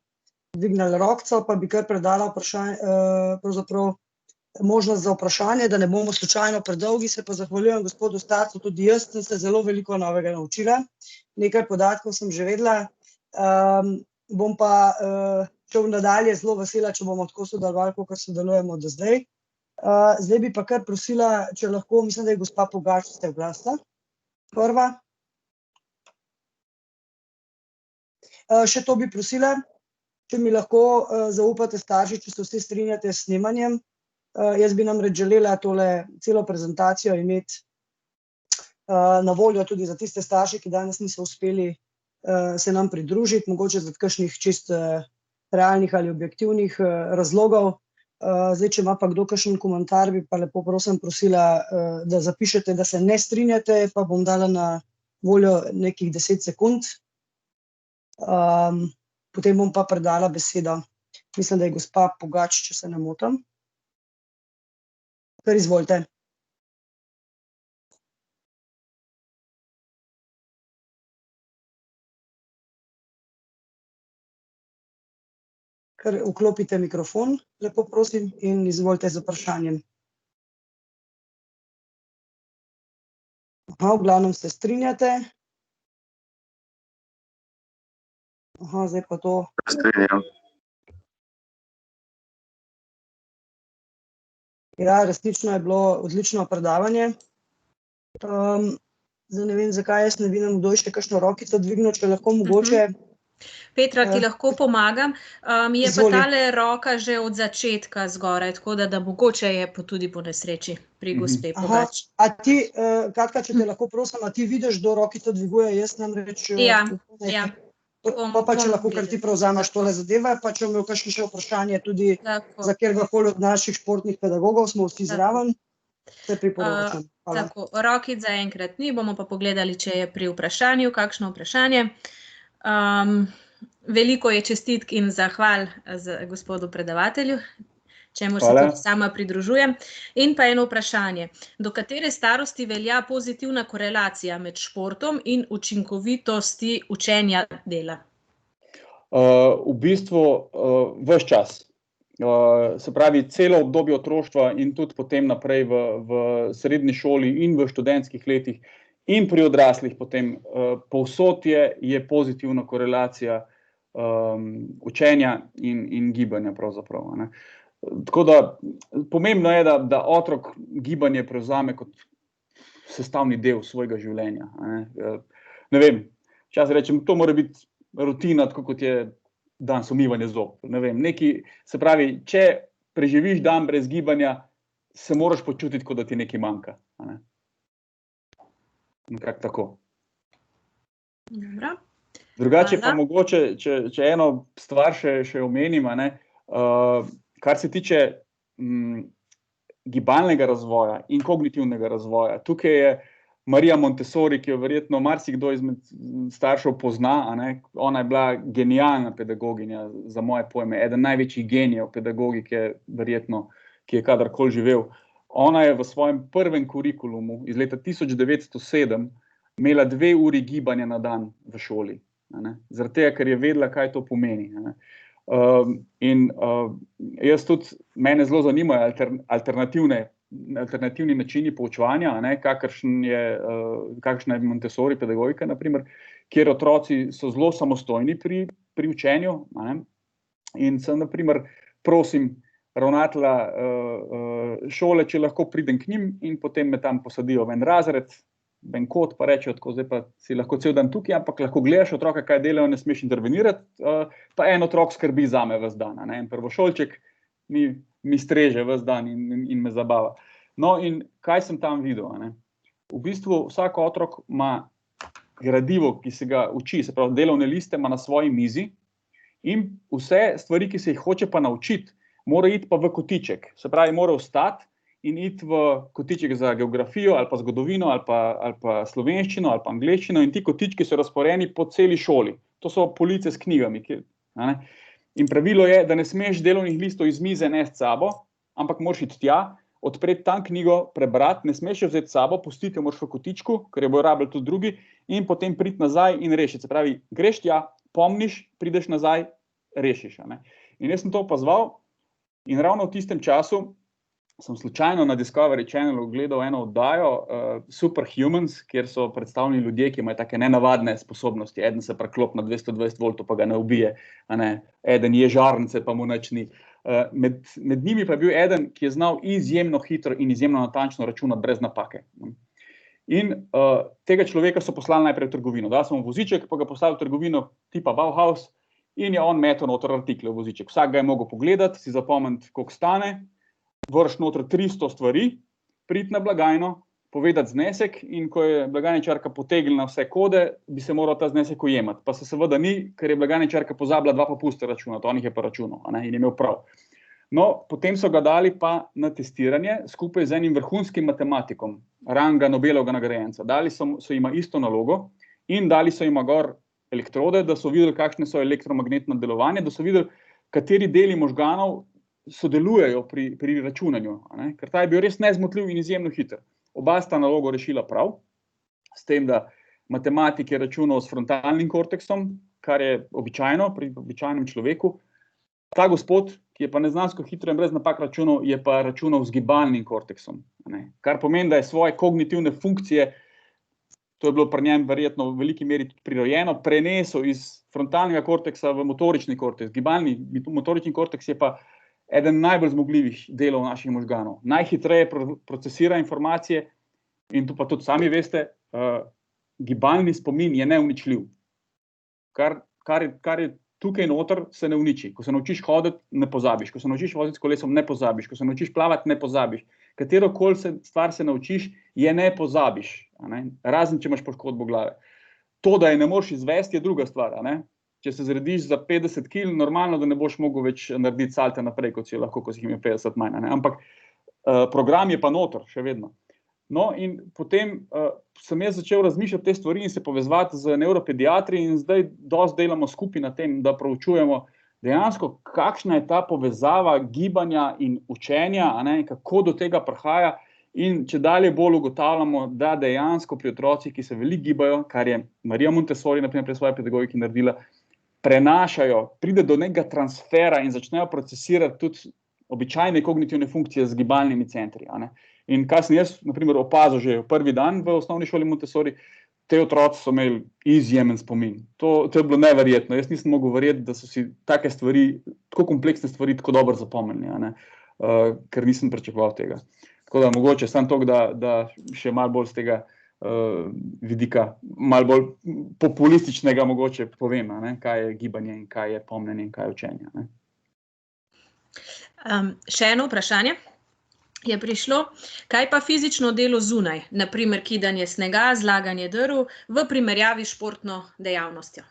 dvignili rokco, pa bi kar predala pravzaprav možnost za vprašanje, da ne bomo slučajno predolgi. Se pa zahvaljujem gospodu Starcu, tudi jaz sem se zelo veliko novega naučila. Nekaj podatkov sem že vedela. Bom pa šel nadalje zelo vesela, če bomo tako sodelovali, kot sodelujemo do zdaj. Zdaj bi pa kar prosila, če lahko, mislim, da je gospa Pogač, ste oglasila. Prva. Še to bi prosila, če mi lahko zaupate starši, če se vsi strinjate s snemanjem. Jaz bi namreč želela tole celo prezentacijo imeti na voljo tudi za tiste starše, ki danes niso uspeli se nam pridružiti, mogoče zaradi kakšnih čist realnih ali objektivnih razlogov. Zdaj, če ima pa kdo kakšen komentar, bi pa lepo prosila, da zapišete, da se ne strinjate, pa bom dala na voljo nekih 10 sekund. Potem bom pa predala besedo. Mislim, da je gospa Pogač, če se ne motim. Kar izvolite. Kar vklopite mikrofon, lepo prosim, in izvolite z vprašanjem. V glavnem se strinjate. Zdaj pa to. Strinjam. Ja, resnično je bilo odlično predavanje. Zdaj ne vem, zakaj jaz ne vidim, kdo je še kakšno rokico dvignil, če lahko mogoče. Petra, ti lahko pomagam. Je pa Izvoli. tale roka že od začetka zgoraj, tako da mogoče je tudi po nesreči pri gospe Pogač. A ti, Katka, če te lahko prosim, a ti vidiš, kdo rokico dviguje, jaz namreč... Ja. Pa če lahko kar ti prevzameš tole zadeve, pa če imel kakšno še vprašanje tudi za kjerkoli od naših športnih pedagogov, smo vsi zraven, se priporočam. Hvala. Tako, rokic zaenkrat ni, bomo pa pogledali, če je pri vprašanju kakšno vprašanje. Veliko je čestitk in zahval gospodu predavatelju, čemur se tudi sama pridružujem. In pa eno vprašanje. Do katere starosti velja pozitivna korelacija med športom in učinkovitosti učenja dela? V bistvu ves čas. Se pravi, celo obdobje otroštva in tudi potem naprej v srednji šoli in v študentskih letih in pri odraslih potem povsod je pozitivna korelacija učenja in gibanja pravzaprav, ne. Tako da pomembno je, da otrok gibanje prevzame kot sestavni del svojega življenja, ne. Ne vem, včasih rečem, to mora biti rutina, tako kot je danes umivanje zob. Ne vem, se pravi, če preživiš dan brez gibanja, se moraš počutiti, kot da ti nekaj manjka, ne. Nekako tako. Dobro. Drugače pa mogoče, če eno stvar še omenim, ne, kar se tiče gibalnega razvoja in kognitivnega razvoja. Tukaj je Marija Montessori, ki jo verjetno marsikdo izmed staršev pozna, ne. Ona je bila genialna pedagoginja, za moje pojme, eden največjih genijev pedagogike, verjetno, ki je kadarkoli živel. Ona je v svojem prvem kurikulumu iz leta 1907 imela 2 uri gibanja na dan v šoli. Zaradi tega, ker je vedela, kaj to pomeni. Jaz tudi, mene zelo zanimajo alternativni načini poučevanja, kakšna je Montessori pedagogika, na primer, kjer otroci so zelo samostojni pri učenju, in sem, na primer, prosim ravnatelja šole, če lahko pridem k njim in potem me tam posadijo v en razred, v en kot, pa rečejo, tako, zdaj pa si lahko cel dan tukaj, ampak lahko gledaš otroka, kaj delajo, ne smeš intervenirati, pa en otrok skrbi zame ves dan, en prvošolček mi streže ves dan in me zabava. No, in kaj sem tam videl, V bistvu vsak otrok ima gradivo, ki se ga uči, se pravi, delovne liste ima na svoji mizi in vse stvari, ki se jih hoče pa naučiti, mora iti pa v kotiček, se pravi, mora vstati in iti v kotiček za geografijo ali pa zgodovino ali pa slovenščino ali pa angleščino in ti kotički so razporejeni po celi šoli. To so police s knjigami. In pravilo je, da ne smeš delovnih listov iz mize nesti s sabo, ampak moraš iti tja, odpreti tam knjigo, prebrati, ne smeš jo vzeti s sabo, pustiti jo moraš v kotičku, ker jo bojo rabili tudi drugi, in potem priti nazaj in rešiti. Se pravi, greš tja, pomniš, prideš nazaj, rešiš. In jaz sem to opazoval in ravno v tistem času sem slučajno na Discovery Channelu gledal eno oddajo Superhumans, kjer so predstavljeni ljudje, ki imajo take nenavadne sposobnosti. Eden se preklop na 220 voltov, pa ga ne ubije. Eden je žarnice, pa mu nič ni. Med njimi pa je bil eden, ki je znal izjemno hitro in izjemno natančno računati brez napake. In tega človeka so poslali najprej v trgovino. Dal sem mu voziček, pa ga poslali v trgovino tipa Bauhaus in je on metal noter artikle v voziček. Vsak ga je mogel pogledati, si zapomniti, koliko stane, vrš noter 300 stvari, priti na blagajno, povedati znesek in ko je blagajničarka potegnila vse kode, bi se moral ta znesek ujemati. Pa se seveda ni, ker je blagajničarka pozabila 2 popuste računati, on jih je pa računal in je imel prav. No, potem so ga dali pa na testiranje skupaj z enim vrhunskim matematikom, ranga Nobelovega nagrajenca. Dali so jima isto nalogo in dali so jima gor elektrode, da so videli, kakšne so elektromagnetno delovanje, da so videli, kateri deli možganov sodelujejo pri računanju, ker ta je bil res nezmotljiv in izjemno hiter. Oba sta nalogo rešila prav, s tem, da matematik je računal s frontalnim korteksom, kar je običajno pri običajnem človeku. Ta gospod, ki je pa neznansko hitro in brez napak računal, je pa računal z gibalnim korteksom, kar pomeni, da je svoje kognitivne funkcije, to je bilo pri njem verjetno v veliki meri tudi prirojeno, prenesel iz frontalnega korteksa v motorični korteks. Motorični korteks je pa eden najbolj zmogljivih delov naših možganov. Najhitreje procesira informacije in to pa tudi sami veste, gibalni spomin je neuničljiv. Kar je tukaj noter, se ne uniči. Ko se naučiš hoditi, ne pozabiš. Ko se naučiš voziti s kolesom, ne pozabiš. Ko se naučiš plavati, ne pozabiš. Katerokoli stvar se naučiš, je ne pozabiš. Razen, če imaš poškodbo glave. To, da je ne moreš izvesti, je druga stvar. Če se zrediš za 50 kil, normalno, da ne boš mogel več narediti salte naprej, kot si jo lahko, ko si jih imel 50 manj. Ampak program je pa noter, še vedno. No, in potem sem jaz začel razmišljati te stvari in se povezovati z nevropediatri in zdaj dosti delamo skupaj na tem, da proučujemo dejansko, kakšna je ta povezava gibanja in učenja, kako do tega prihaja in če dalje bolj ugotavljamo, da dejansko pri otrocih, ki se veliko gibajo, kar je Marija Montessori naprimer pri svoji pedagogiki naredila, prenašajo, pride do nekega transfera in začnejo procesirati tudi običajne kognitivne funkcije z gibalnimi centri. In kar sem jaz, na primer, opazil že prvi dan v osnovni šoli Montessori, te otroci so imeli izjemen spomin. To je bilo neverjetno. Jaz nisem mogel verjeti, da so si take stvari, tako kompleksne stvari, tako dobro zapomnili, ker nisem pričakoval tega. Tako da mogoče samo to, da še malo bolj z tega vidika, malo bolj populističnega mogoče povem, kaj je gibanje in kaj je pomnjenje in kaj je učenje. Še eno vprašanje je prišlo. Kaj pa fizično delo zunaj, naprimer kidanje snega, zlaganje drv v primerjavi s športno dejavnostjo?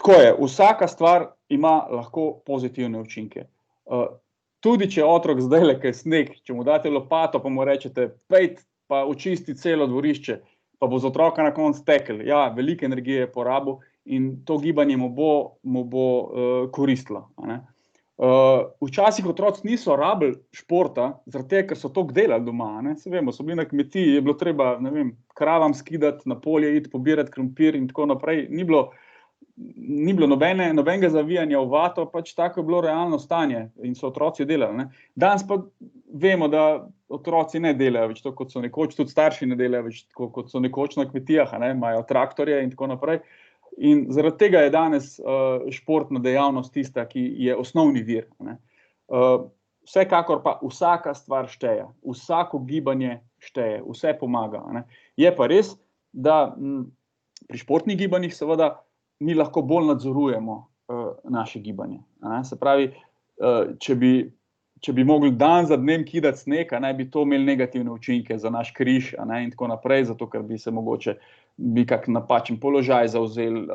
Tako je, vsaka stvar ima lahko pozitivne učinke. Tudi če otrok zdajle, ko je sneg, če mu date lopato, pa mu rečete, pejt pa očisti celo dvorišče, pa bo z otroka na koncu tekel. Ja, velike energije je porabil in to gibanje mu bo koristilo. Včasih otroci niso rabili športa, zaradi tega, ker so toliko delali doma. Se vemo, so bili na kmetiji, je bilo treba, kravam skidati, na polje iti, pobirati krompir in tako naprej. Ni bilo nobenega zavijanja v vato, pač tako je bilo realno stanje in so otroci delali. Danes pa vemo, da otroci ne delajo več to, kot so nekoč, tudi starši ne delajo več tako, kot so nekoč na kmetijah, imajo traktorje in tako naprej. In zaradi tega je danes športna dejavnost tista, ki je osnovni vir. Vsekakor pa vsaka stvar šteje, vsako gibanje šteje, vse pomaga. Je pa res, da pri športnih gibanjih seveda mi lahko bolj nadzorujemo naše gibanje. Se pravi, če bi mogli dan za dnem kidati sneg, bi to imeli negativne učinke za naš križ in tako naprej, zato ker bi se mogoče kak napačen položaj zavzeli,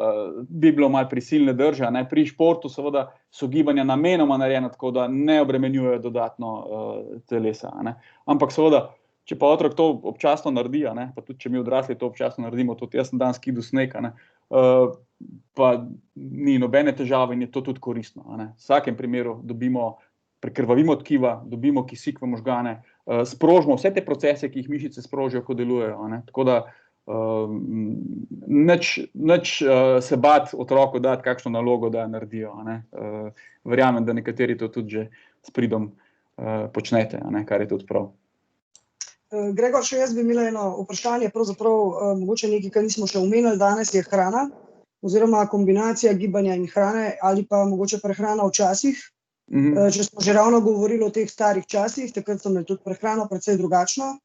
bi bilo malo prisilne drže. Pri športu seveda so gibanja namenoma narejena tako, da ne obremenjujejo dodatno telesa. Ampak seveda, če pa otrok to občasno naredi, pa tudi če mi odrasli to občasno naredimo, tudi jaz sem danes kidal sneg, pa ni nobene težave in je to tudi koristno. V vsakem primeru dobimo prekrvavimo tkiva, dobimo kisik v možgane, sprožimo vse te procese, ki jih mišice sprožijo, ko delujejo. Tako da nič se bati otroku dati kakšno nalogo, da naredijo. Verjamem, da nekateri to tudi že s pridom počnete, kar je tudi prav. Gregor, še jaz bi imela eno vprašanje, pravzaprav mogoče nekaj, kar nismo še omenili danes, je hrana oziroma kombinacija gibanja in hrane ali pa mogoče prehrana včasih. Če smo že ravno govorili o teh starih časih, takrat so imeli tudi prehrano precej drugačno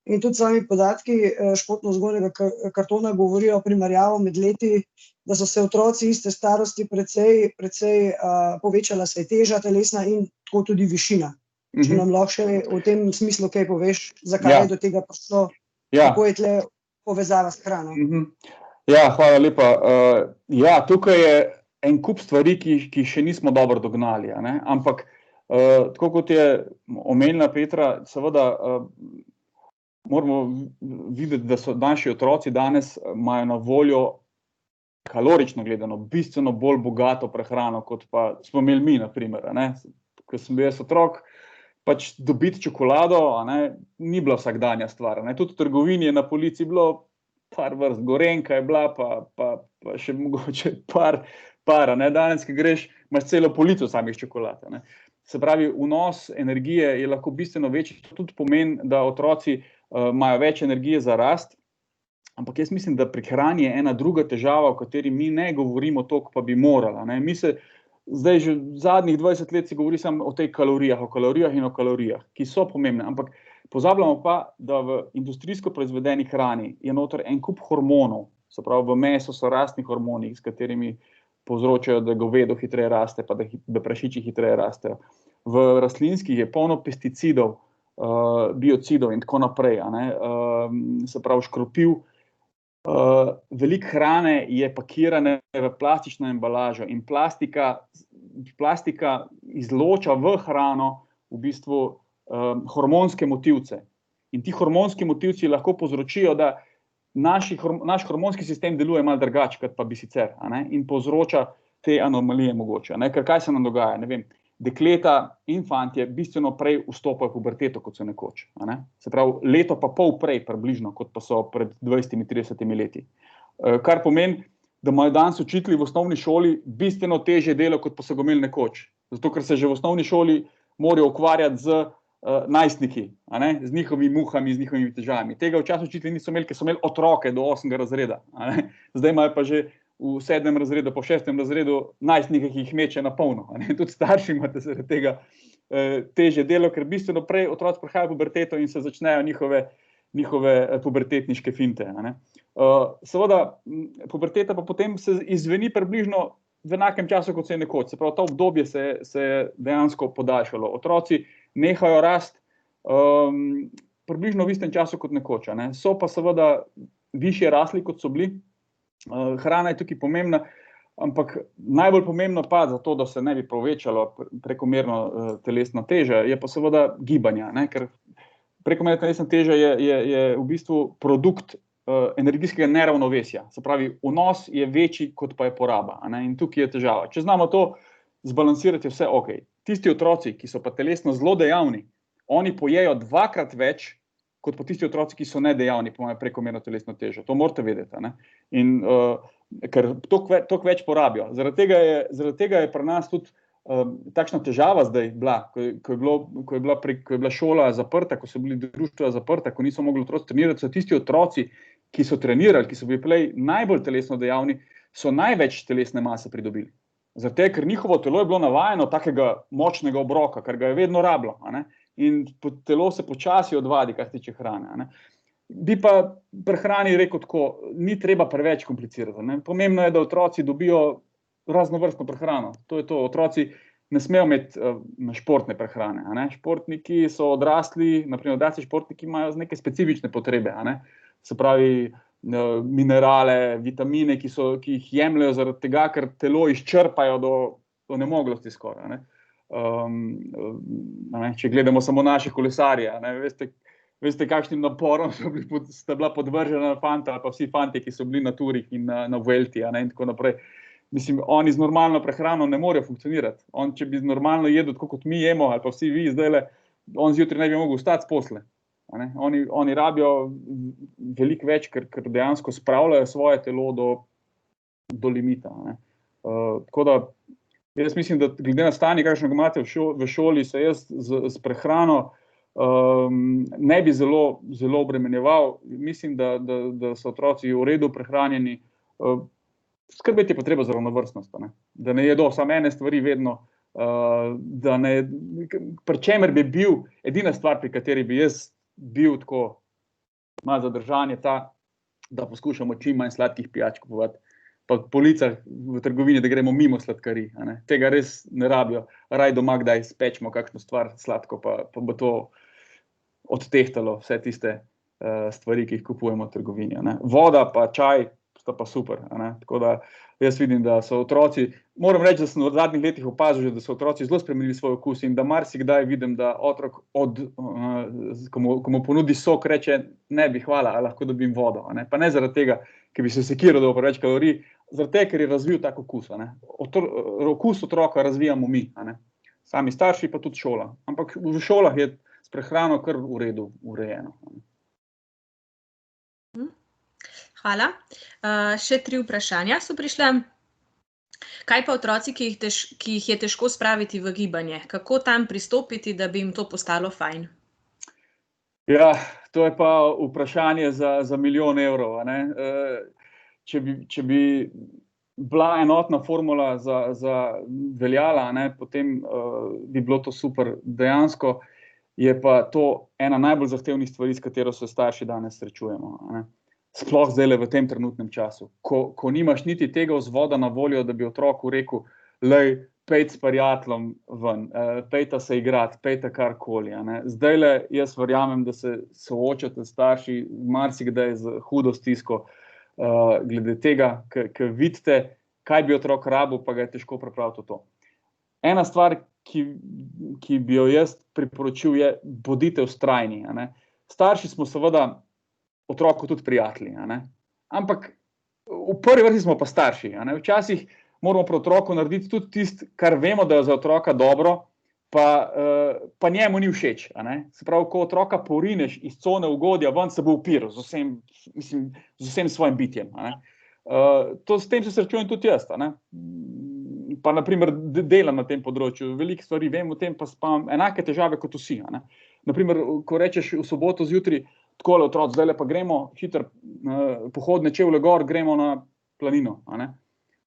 in tudi sami podatki športno-vzgojnega kartona govorijo primerjavo med leti, da so se otroci iste starosti precej povečala se je teža telesna in tako tudi višina. Če nam lahko še v tem smislu kaj poveš, zakaj je do tega prišlo, kako je tle povezava s hrano. Ja, hvala lepa. Tukaj je en kup stvari, ki še nismo dobro dognali, ampak tako kot je omenila Petra, seveda moramo videti, da so naši otroci danes imajo na voljo kalorično gledano bistveno bolj bogato prehrano, kot pa smo imeli mi, na primer. Ko sem bil jaz otrok, pač dobiti čokolado ni bila vsakdanja stvar. Tudi v trgovini je na polici bilo par vrst, Gorenjka je bila, pa še mogoče par. Danes, ki greš, imaš celo polico samih čokolad. Se pravi, vnos energije je lahko bistveno večji, to tudi pomeni, da otroci imajo več energije za rast, ampak jaz mislim, da pri hrani je ena druga težava, o kateri mi ne govorimo toliko, pa bi morala. Mi se zdaj že zadnjih 20 let se govori samo o tej kalorijah in o kalorijah, ki so pomembne, ampak pozabljamo pa, da v industrijsko proizvedeni hrani je noter en kup hormonov, se pravi, v mesu so rastni hormoni, s katerimi povzročajo, da govedo hitreje raste, pa da prašiči hitreje rastejo. V rastlinskih je polno pesticidov, biocidov in tako naprej, se pravi škropiv. Veliko hrane je pakirane v plastično embalažo in plastika izloča v hrano v bistvu hormonske motilce. In ti hormonski motilci lahko povzročijo, da naš hormonski sistem deluje malo drugače, kot pa bi sicer, in povzroča te anomalije mogoče. Ker kaj se nam dogaja? Ne vem, dekleta in fantje bistveno prej vstopajo v puberteto, kot so nekoč. Se pravi, leto pa pol prej približno, kot pa so pred 20-30 leti. Kar pomeni, da imajo danes učitelji v osnovni šoli bistveno težje delo, kot pa so ga imeli nekoč. Zato, ker se že v osnovni šoli morajo ukvarjati z najstniki, z njihovimi muhami, z njihovimi težavami. Tega včasih učitelji niso imeli, ker so imeli otroke do 8. razreda. Zdaj imajo pa že v 7. razredu, po 6. razredu najstnike, ki jih meče na polno. Tudi starši imate zaradi tega težje delo, ker bistveno prej otroci prihajajo v puberteto in se začnejo njihove pubertetniške finte. Seveda, puberteta pa potem se izveni približno v enakem času, kot se je nekoč. Se pravi, to obdobje se je dejansko podaljšalo. Otroci nehajo rast približno v istem času kot nekoč. So pa seveda višje rasli, kot so bili. Hrana je tukaj pomembna, ampak najbolj pomembno pa zato, da se ne bi povečalo prekomerno telesna teža, je pa seveda gibanje, ker prekomerna telesna teža je v bistvu produkt energijskega neravnovesja. Se pravi, vnos je večji, kot pa je poraba, in tukaj je težava. Če znamo to zbalansirati, vse ok. Tisti otroci, ki so pa telesno zelo dejavni, oni pojejo 2-krat več, kot pa tisti otroci, ki so nedejavni, pa imajo prekomerno telesno težo. To morate vedeti. In ker toliko več porabijo. Zaradi tega je pri nas tudi takšna težava zdaj bila, ko je bila šola zaprta, ko so bili društva zaprta, ko niso mogli otroci trenirati, so tisti otroci, ki so trenirali, ki so bili prej najbolj telesno dejavni, so največ telesne mase pridobili. Zaradi tega, ker njihovo telo je bilo navajeno takega močnega obroka, ker ga je vedno rabilo. In telo se počasi odvadi, kar se tiče hrane. Bi pa pri hrani rekel tako, ni treba preveč komplicirati. Pomembno je, da otroci dobijo raznovrstno prehrano. To je to. Otroci ne smejo imeti športne prehrane. Športniki so odrasli, naprimer odrasli športniki imajo neke specifične potrebe. Se pravi, minerale, vitamine, ki jih jemljajo zaradi tega, ker telo izčrpajo do onemoglosti skoraj. Če gledamo samo naše kolesarje, veste, kakšnim naporom sta bila podvržena fanta ali pa vsi fantje, ki so bili na turih in na Vuelti in tako naprej. Mislim, oni z normalno prehrano ne morejo funkcionirati. On, če bi normalno jedel, tako kot mi jemo, ali pa vsi vi zdajle, on zjutraj ne bi mogel vstati s posle. Oni rabijo veliko več, ker dejansko spravljajo svoje telo do limita. Tako da jaz mislim, da glede na stanje, kakšnega imate v šoli, se jaz s prehrano ne bi zelo obremenjeval. Mislim, da so otroci v redu prehranjeni. Skrbeti je pa treba za ravnovrstnost, da ne jedo samo ene stvari vedno, pri čemer bi bil, edina stvar, pri kateri bi jaz bil tako malo zadržan, je ta, da poskušamo čim manj sladkih pijač kupovati, pa po policah v trgovini, da gremo mimo sladkarij. Tega res ne rabijo. Raj doma kdaj spečemo kakšno stvar sladko, pa bo to odtehtalo vse tiste stvari, ki jih kupujemo v trgovini. Voda pa čaj sta pa super. Tako da jaz vidim, da so otroci, moram reči, da sem v zadnjih letih opazil, da so otroci zelo spremenili svoj okus in da marsikdaj vidim, da otrok, ko mu ponudi sok, reče, ne bi, hvala, a lahko dobim vodo. Pa ne zaradi tega, ker bi se sekiral, da bo preveč kalorij, zaradi tega, ker je razvil tak okus. Okus otroka razvijamo mi, sami starši pa tudi šola. Ampak v šolah je s prehrano kar v redu urejeno. Hvala. Še 3 vprašanja so prišle. Kaj pa otroci, ki jih je težko spraviti v gibanje? Kako tam pristopiti, da bi jim to postalo fajn? Ja, to je pa vprašanje za milijon evrov. Če bi bila enotna formula veljala, potem bi bilo to super. Dejansko je pa to ena najbolj zahtevnih stvari, s katero se starši danes srečujemo. Sploh zdajle v tem trenutnem času, ko nimaš niti tega vzvoda na voljo, da bi otroku rekel, lej, pejte s prijateljem ven, pejte se igrati, pejte karkoli. Zdajle jaz verjamem, da se soočate starši marsikdaj z hudo stisko glede tega, ker vidite, kaj bi otrok rabil, pa ga je težko pripraviti v to. Ena stvar, ki bi jo jaz priporočil, je, bodite vztrajni. Starši smo seveda otroku tudi prijatelji, ampak v prvi vrsti smo pa starši. Včasih moramo pri otroku narediti tudi tisto, kar vemo, da je za otroka dobro, pa njemu ni všeč. Se pravi, ko otroka porineš iz cone ugodja ven, se bo upiral z vsem svojim bitjem. S tem se srečujem tudi jaz. Pa naprimer delam na tem področju, veliko stvari vem o tem, pa imam enake težave kot vsi. Naprimer, ko rečeš v soboto zjutraj, takole otroci, zdajle pa gremo hitro pohodne čevlje gor, gremo na planino.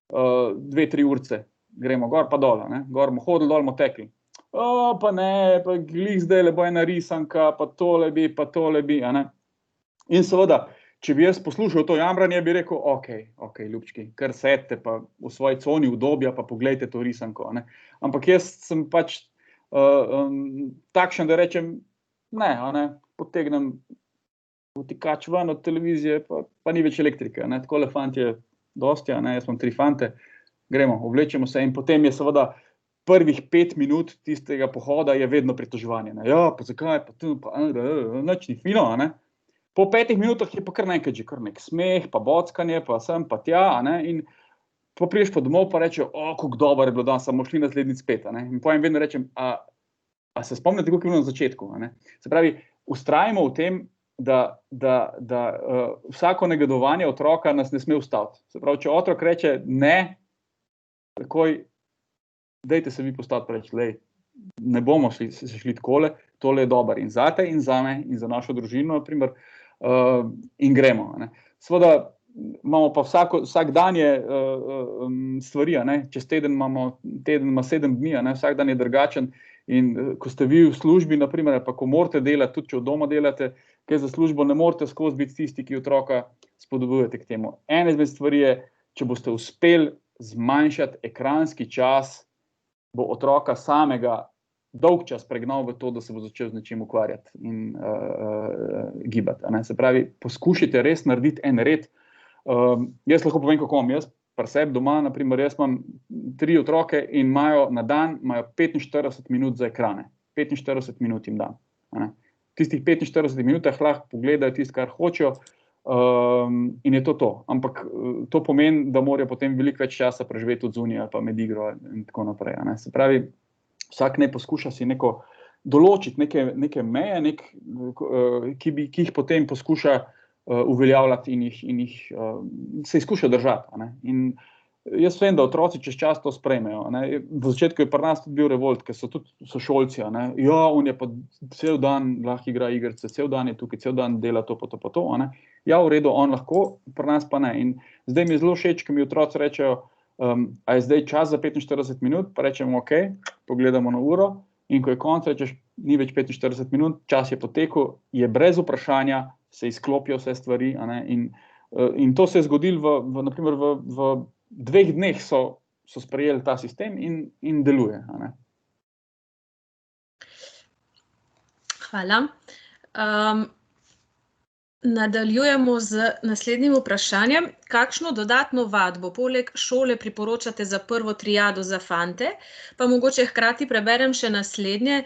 2-3 urce gremo gor pa dol. Gor bomo hodili, dol bomo tekli. Pa ne, pa glih zdajle bo ena risanka, pa tole bi. In seveda, če bi jaz poslušal to jamranje, bi rekel, ok, ljubčki, kar sedite pa v svoji coni udobja, pa poglejte to risanko. Ampak jaz sem pač takšen, da rečem, ne, potegnem vtikač ven od televizije, pa ni več elektrike. Takole fantje dosti, jaz imam 3 fante, gremo, oblečemo se in potem je seveda prvih 5 minut tistega pohoda je vedno pritoževanje. Ja, pa zakaj, pa tu, pa nič ni fino. Po 5 minutah je pa kar nekaj že kar nek smeh, pa bockanje, pa sem, pa tja. In pa priješ pa domov, pa rečejo, kako dobro je bilo danes, samo šli naslednjič spet. In potem vedno rečem, a se spomnite, kako je bilo na začetku? Se pravi, vztrajamo v tem, da vsako negodovanje otroka nas ne sme ustaviti. Se pravi, če otrok reče ne, takoj, dajte se vi postaviti pa reči, lej, ne bomo se šli takole, tole je dober in zate in zame in za našo družino, naprimer, in gremo. Seveda imamo pa vsakdanje stvari, čez teden ima 7 dni, vsak dan je drugačen. In ko ste vi v službi, naprimer, pa ko morate delati, tudi če od doma delate, kaj za službo, ne morate skozi biti tisti, ki otroka spodbujate k temu. Ena izmed stvari je, če boste uspeli zmanjšati ekranski čas, bo otroka samega dolg čas pregnal v to, da se bo začel z nečim ukvarjati in gibati. Se pravi, poskušajte res narediti en red. Jaz lahko povem, kako imam jaz pri sebi doma, naprimer, jaz imam 3 otroke in imajo na dan 45 minut za ekrane. 45 minut jim dam. V tistih 45 minutah lahko pogledajo tisto, kar hočejo, in je to. Ampak to pomeni, da morajo potem veliko več časa preživeti od zunaj ali pa med igro in tako naprej. Se pravi, vsak naj poskuša si določiti neke meje, ki jih potem poskuša uveljavljati in jih se izkuša držati. In jaz vem, da otroci čez čas to sprejmejo. V začetku je pri nas tudi bil revolt, ker so tudi sošolci. Ja, on je pa cel dan lahko igra igrice, cel dan je tukaj, cel dan dela to. Ja, v redu, on lahko, pri nas pa ne. In zdaj mi je zelo všeč, ko mi otroci rečejo, a je zdaj čas za 45 minut, pa rečemo, ok, pogledamo na uro, in ko je konec, rečeš, ni več 45 minut, čas je potekel, je brez vprašanja, se izklopijo vse stvari. In to se je zgodilo naprimer v 2 dneh so sprejeli ta sistem in deluje. Hvala. Nadaljujemo z naslednjim vprašanjem. Kakšno dodatno vadbo poleg šole priporočate za prvo triado za fante? Pa mogoče hkrati preberem še naslednje,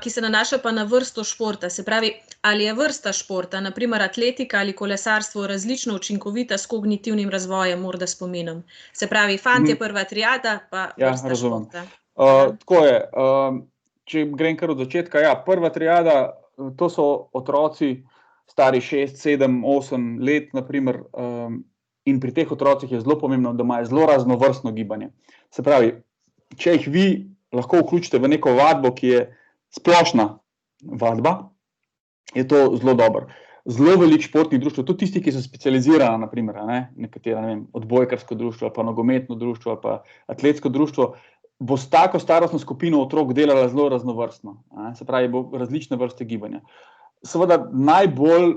ki se nanaša pa na vrsto športa. Se pravi, ali je vrsta športa, na primer atletika ali kolesarstvo, različno učinkovita s kognitivnim razvojem, morda spominom? Se pravi, fant je prva triada, pa vrsta športa. Tako je. Če grem kar od začetka, prva triada, to so otroci stari 6, 7, 8 let, naprimer, in pri teh otrocih je zelo pomembno, da imajo zelo raznovrstno gibanje. Se pravi, če jih vi lahko vključite v neko vadbo, ki je splošna vadba, je to zelo dobro. Zelo veliko športnih društv, tudi tisti, ki so specializirana, naprimer, nekatera, odbojkarsko društvo, ali pa nogometno društvo, ali pa atletsko društvo, bo s tako starostno skupino otrok delala zelo raznovrstno. Se pravi, bo različne vrste gibanja. Seveda najbolj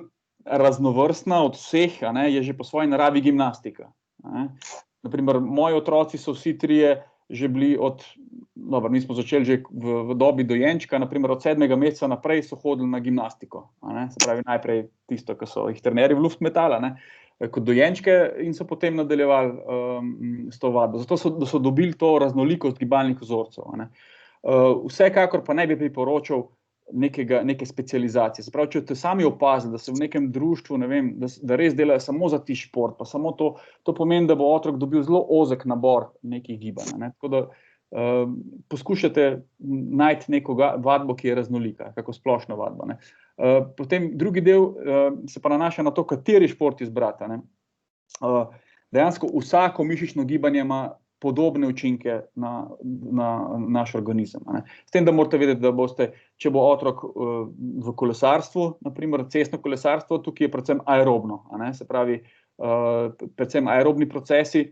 raznovrstna od vseh je že po svoji naravi gimnastika. Naprimer, moji otroci so vsi trije že bili mi smo začeli že v dobi dojenčka, naprimer od 7. meseca naprej so hodili na gimnastiko. Se pravi, najprej tisto, ko so jih trenerji v luft metali, kot dojenčke, in so potem nadaljevali s to vadbo. Zato so dobili to raznolikost gibalnih vzorcev. Vsekakor pa ne bi priporočal neke specializacije. Se pravi, če ste sami opazili, da se v nekem društvu, da res delajo samo za ti šport, pa samo to pomeni, da bo otrok dobil zelo ozek nabor nekih gibanj. Tako da poskušate najti neko vadbo, ki je raznolika, kako splošna vadba. Potem drugi del se pa nanaša na to, kateri šport izbrati. Dejansko vsako mišično gibanje ima podobne učinke na naš organizem. S tem, da morate vedeti, da boste, če bo otrok v kolesarstvu, naprimer cestno kolesarstvo, tukaj je predvsem aerobno. Se pravi, predvsem aerobni procesi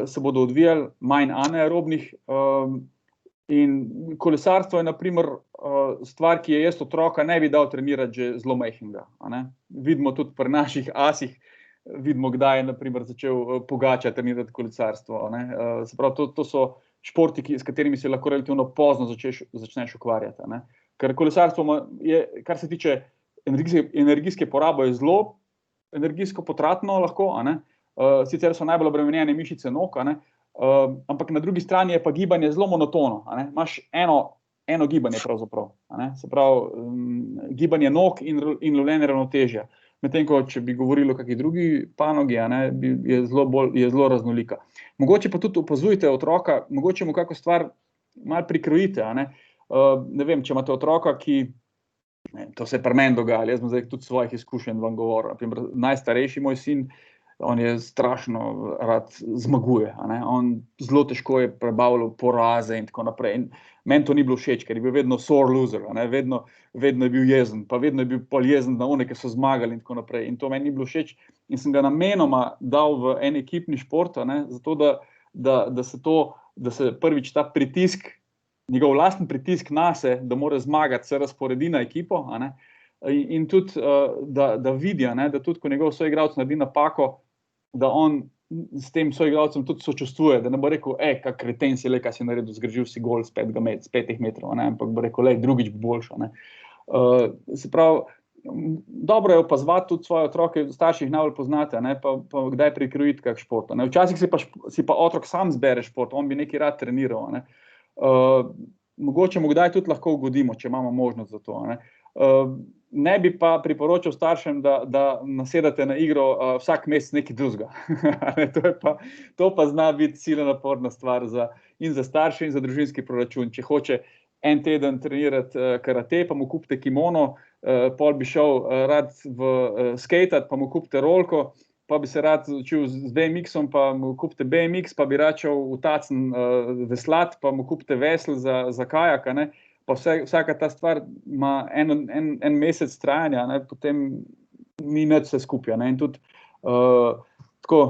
se bodo odvijali, manj anaerobnih. In kolesarstvo je, naprimer, stvar, ki je jaz otroka ne bi dal trenirati že zelo majhnega. Vidimo tudi pri naših asih, vidimo, kdaj je, naprimer, začel Pogačar trenirati kolesarstvo. Se pravi, to so športi, s katerimi se lahko relativno pozno začneš ukvarjati. Ker kolesarstvo je, kar se tiče energijske porabe, je zelo energijsko potratno lahko. Sicer so najbolj obremenjene mišice nog, ampak na drugi strani je pa gibanje zelo monotono. Imaš eno gibanje pravzaprav. Se pravi, gibanje nog in lovljenje ravnotežja. Medtem ko, če bi govorili o kakšni drugi panogi, je zelo raznolika. Mogoče pa tudi opazujte otroka, mogoče mu kako stvar malo prikrojite. Ne vem, če imate otroka, to se pri meni dogaja, jaz bom zdaj tudi svojih izkušenj vam govoril. Naprimer, najstarejši moj sin, on je strašno rad zmaguje. On zelo težko je prebavljal poraze in tako naprej. In meni to ni bilo všeč, ker je bil vedno sore loser, vedno je bil jezen, pa vedno je bil pol jezen na one, ki so zmagali in tako naprej. In to meni ni bilo všeč. In sem ga namenoma dal v en ekipni šport, zato da se prvič ta pritisk, njegov lasten pritisk nase, da mora zmagati, se razporedi na ekipo. In tudi, da vidi, da tudi, ko njegov soigralec naredi napako, da on s tem soigralcem tudi sočustvuje, da ne bo rekel, kak kreten si, kaj si naredil, zgrešil si gol s 5 metrov, ampak bo rekel, drugič bo boljše. Se pravi, dobro je opazovati tudi svoje otroke, starši jih najbolj poznate, pa kdaj prikrojiti kak šport. Včasih si pa otrok sam zbere šport, on bi nekaj rad treniral. Mogoče mu kdaj tudi lahko ugodimo, če imamo možnost za to. Ne bi pa priporočal staršem, da nasedate na igro vsak mesec nekaj drugega. To pa zna biti sila naporna stvar in za starše in za družinski proračun. Če hoče en teden trenirati karate, pa mu kupite kimono, pol bi šel rad v skatat, pa mu kupite rolko, pa bi se rad učil z BMX-om, pa mu kupite BMX, pa bi rad šel v Tacen veslat, pa mu kupite vesel za kajak, ne? Pa vsaka ta stvar ima en mesec trajanja, ne, potem ni nič vse skupaj. In tudi tako,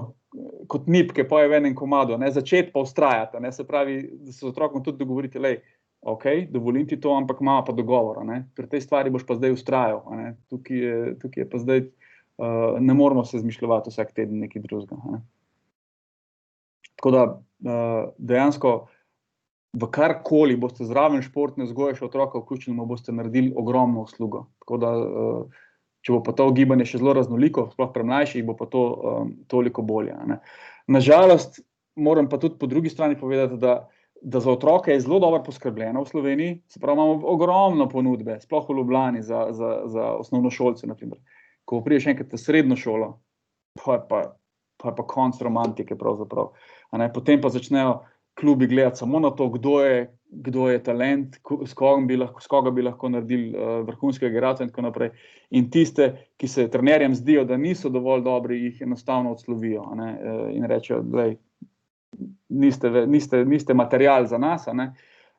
kot nipke poje v enem komadu, ne, začeti pa vztrajati. Se pravi, da se z otrokom tudi dogovorite, ok, dovolim ti to, ampak imamo pa dogovor. Pri tej stvari boš pa zdaj vztrajal. Tukaj je pa zdaj, ne moramo se izmišljati vsak teden nekaj drugega. Tako da dejansko v karkoli boste zraven športne vzgoje še otroka vključili, mu boste naredili ogromno uslugo. Tako da, če bo pa to gibanje še zelo raznoliko, sploh pri mlajših, bo pa to toliko bolje. Nažalost, moram pa tudi po drugi strani povedati, da za otroke je zelo dobro poskrbljeno v Sloveniji, se pravi, imamo ogromno ponudbe, sploh v Ljubljani za osnovnošolce, na primer. Ko prideš enkrat v srednjo šolo, pa je pa konc romantike pravzaprav. Potem pa začnejo klubi gledati samo na to, kdo je talent, s koga bi lahko naredili vrhunskega igralca in tako naprej. In tiste, ki se trenerjem zdijo, da niso dovolj dobri, jih enostavno odslovijo, in rečejo, glej, niste material za nas.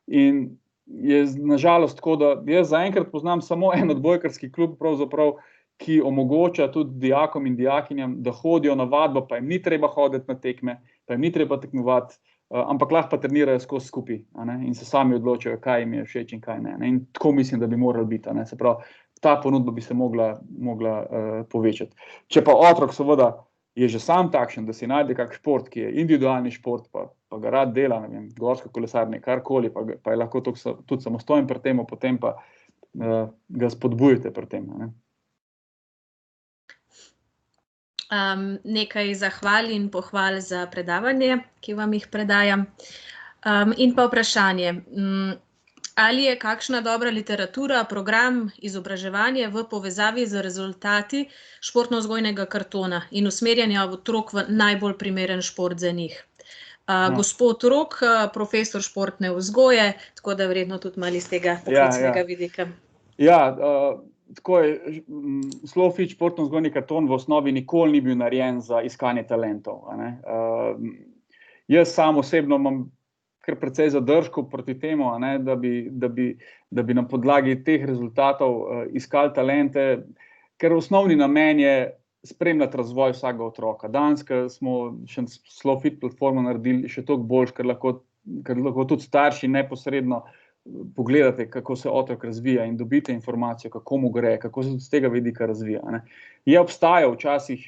In je nažalost tako, da jaz zaenkrat poznam samo en odbojkarski klub, pravzaprav, ki omogoča tudi dijakom in dijakinjam, da hodijo na vadbo, pa jim ni treba hoditi na tekme, pa jim ni treba tekmovati, ampak lahko pa trenirajo skozi skupaj, in se sami odločajo, kaj jim je všeč in kaj ne. In tako mislim, da bi morali biti. Se pravi, ta ponudba bi se mogla povečati. Če pa otrok seveda je že sam takšen, da si najde kak šport, ki je individualni šport, pa ga rad dela, ne vem, gorsko kolesarjenje, karkoli, pa je lahko tudi samostojen pri tem, potem pa ga spodbujate pri tem. Nekaj zahval in pohval za predavanje, ki vam jih predajam. In pa vprašanje, ali je kakšna dobra literatura, program, izobraževanje v povezavi z rezultati športno-vzgojnega kartona in usmerjanja otrok v najbolj primeren šport za njih? Gospod Rok, profesor športne vzgoje, tako da verjetno tudi malo iz tega poklicnega vidika. Tako je, SLOfit športno-vzgojni karton v osnovi nikoli ni bil narejen za iskanje talentov. Jaz sam osebno imam kar precej zadržkov proti temu, da bi na podlagi teh rezultatov iskali talente, ker osnovni namen je spremljati razvoj vsakega otroka. Danes, ko smo še SLOfit platformo naredili še toliko boljš, ker lahko tudi starši neposredno pogledate, kako se otrok razvija in dobite informacijo, kako mu gre, kako se z tega vidika razvija. Je obstajal včasih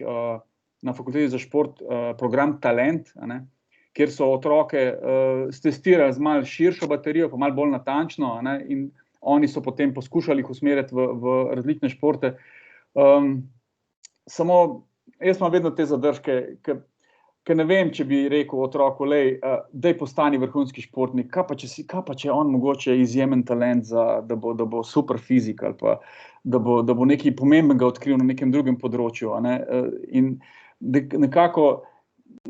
na fakulteti za šport program Talent, kjer so otroke stestirali z malo širšo baterijo, pa malo bolj natančno, in oni so potem poskušali jih usmeriti v različne športe. Samo jaz imam vedno te zadržke, ker ne vem, če bi rekel otroku, daj postani vrhunski športnik, kaj pa če on mogoče izjemen talent, da bo super fizik ali pa da bo nekaj pomembnega odkril na nekem drugem področju. In nekako,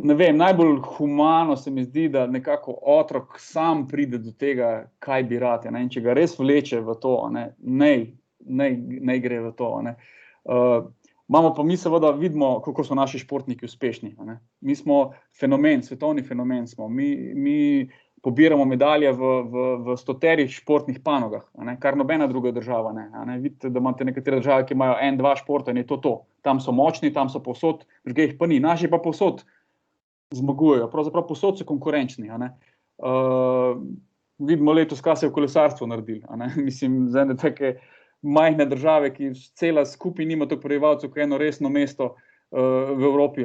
ne vem, najbolj humano se mi zdi, da nekako otrok sam pride do tega, kaj bi rad. In če ga res vleče v to, naj gre v to. Imamo pa mi seveda vidimo, kako so naši športniki uspešni. Mi smo fenomen, svetovni fenomen smo. Mi pobiramo medalje v stoterih športnih panogah, kar nobena druga država ne. Vidite, da imate nekatere države, ki imajo 1-2 športa in je to. Tam so močni, tam so povsod, druge jih pa ni. Naši pa povsod zmagujejo, pravzaprav povsod so konkurenčni. Vidimo letos, kaj se je v kolesarstvu naredili. Mislim, za ene take majhne države, ki cela skupaj nima toliko prebivalcev, kot eno resno mesto v Evropi,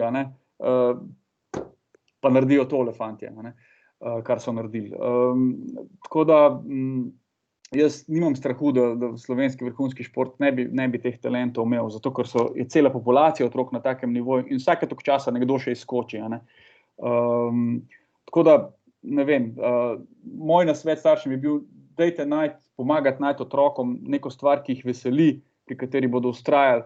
pa naredijo tole fantje, kar so naredili. Tako da jaz nimam strahu, da slovenski vrhunski šport ne bi teh talentov imel, zato ker je cela populacija otrok na takem nivoju in vsake toliko časa nekdo še izskoči. Tako da, ne vem, moj nasvet staršem bi bil, dajte pomagati najti otrokom neko stvar, ki jih veseli, pri kateri bodo vztrajali,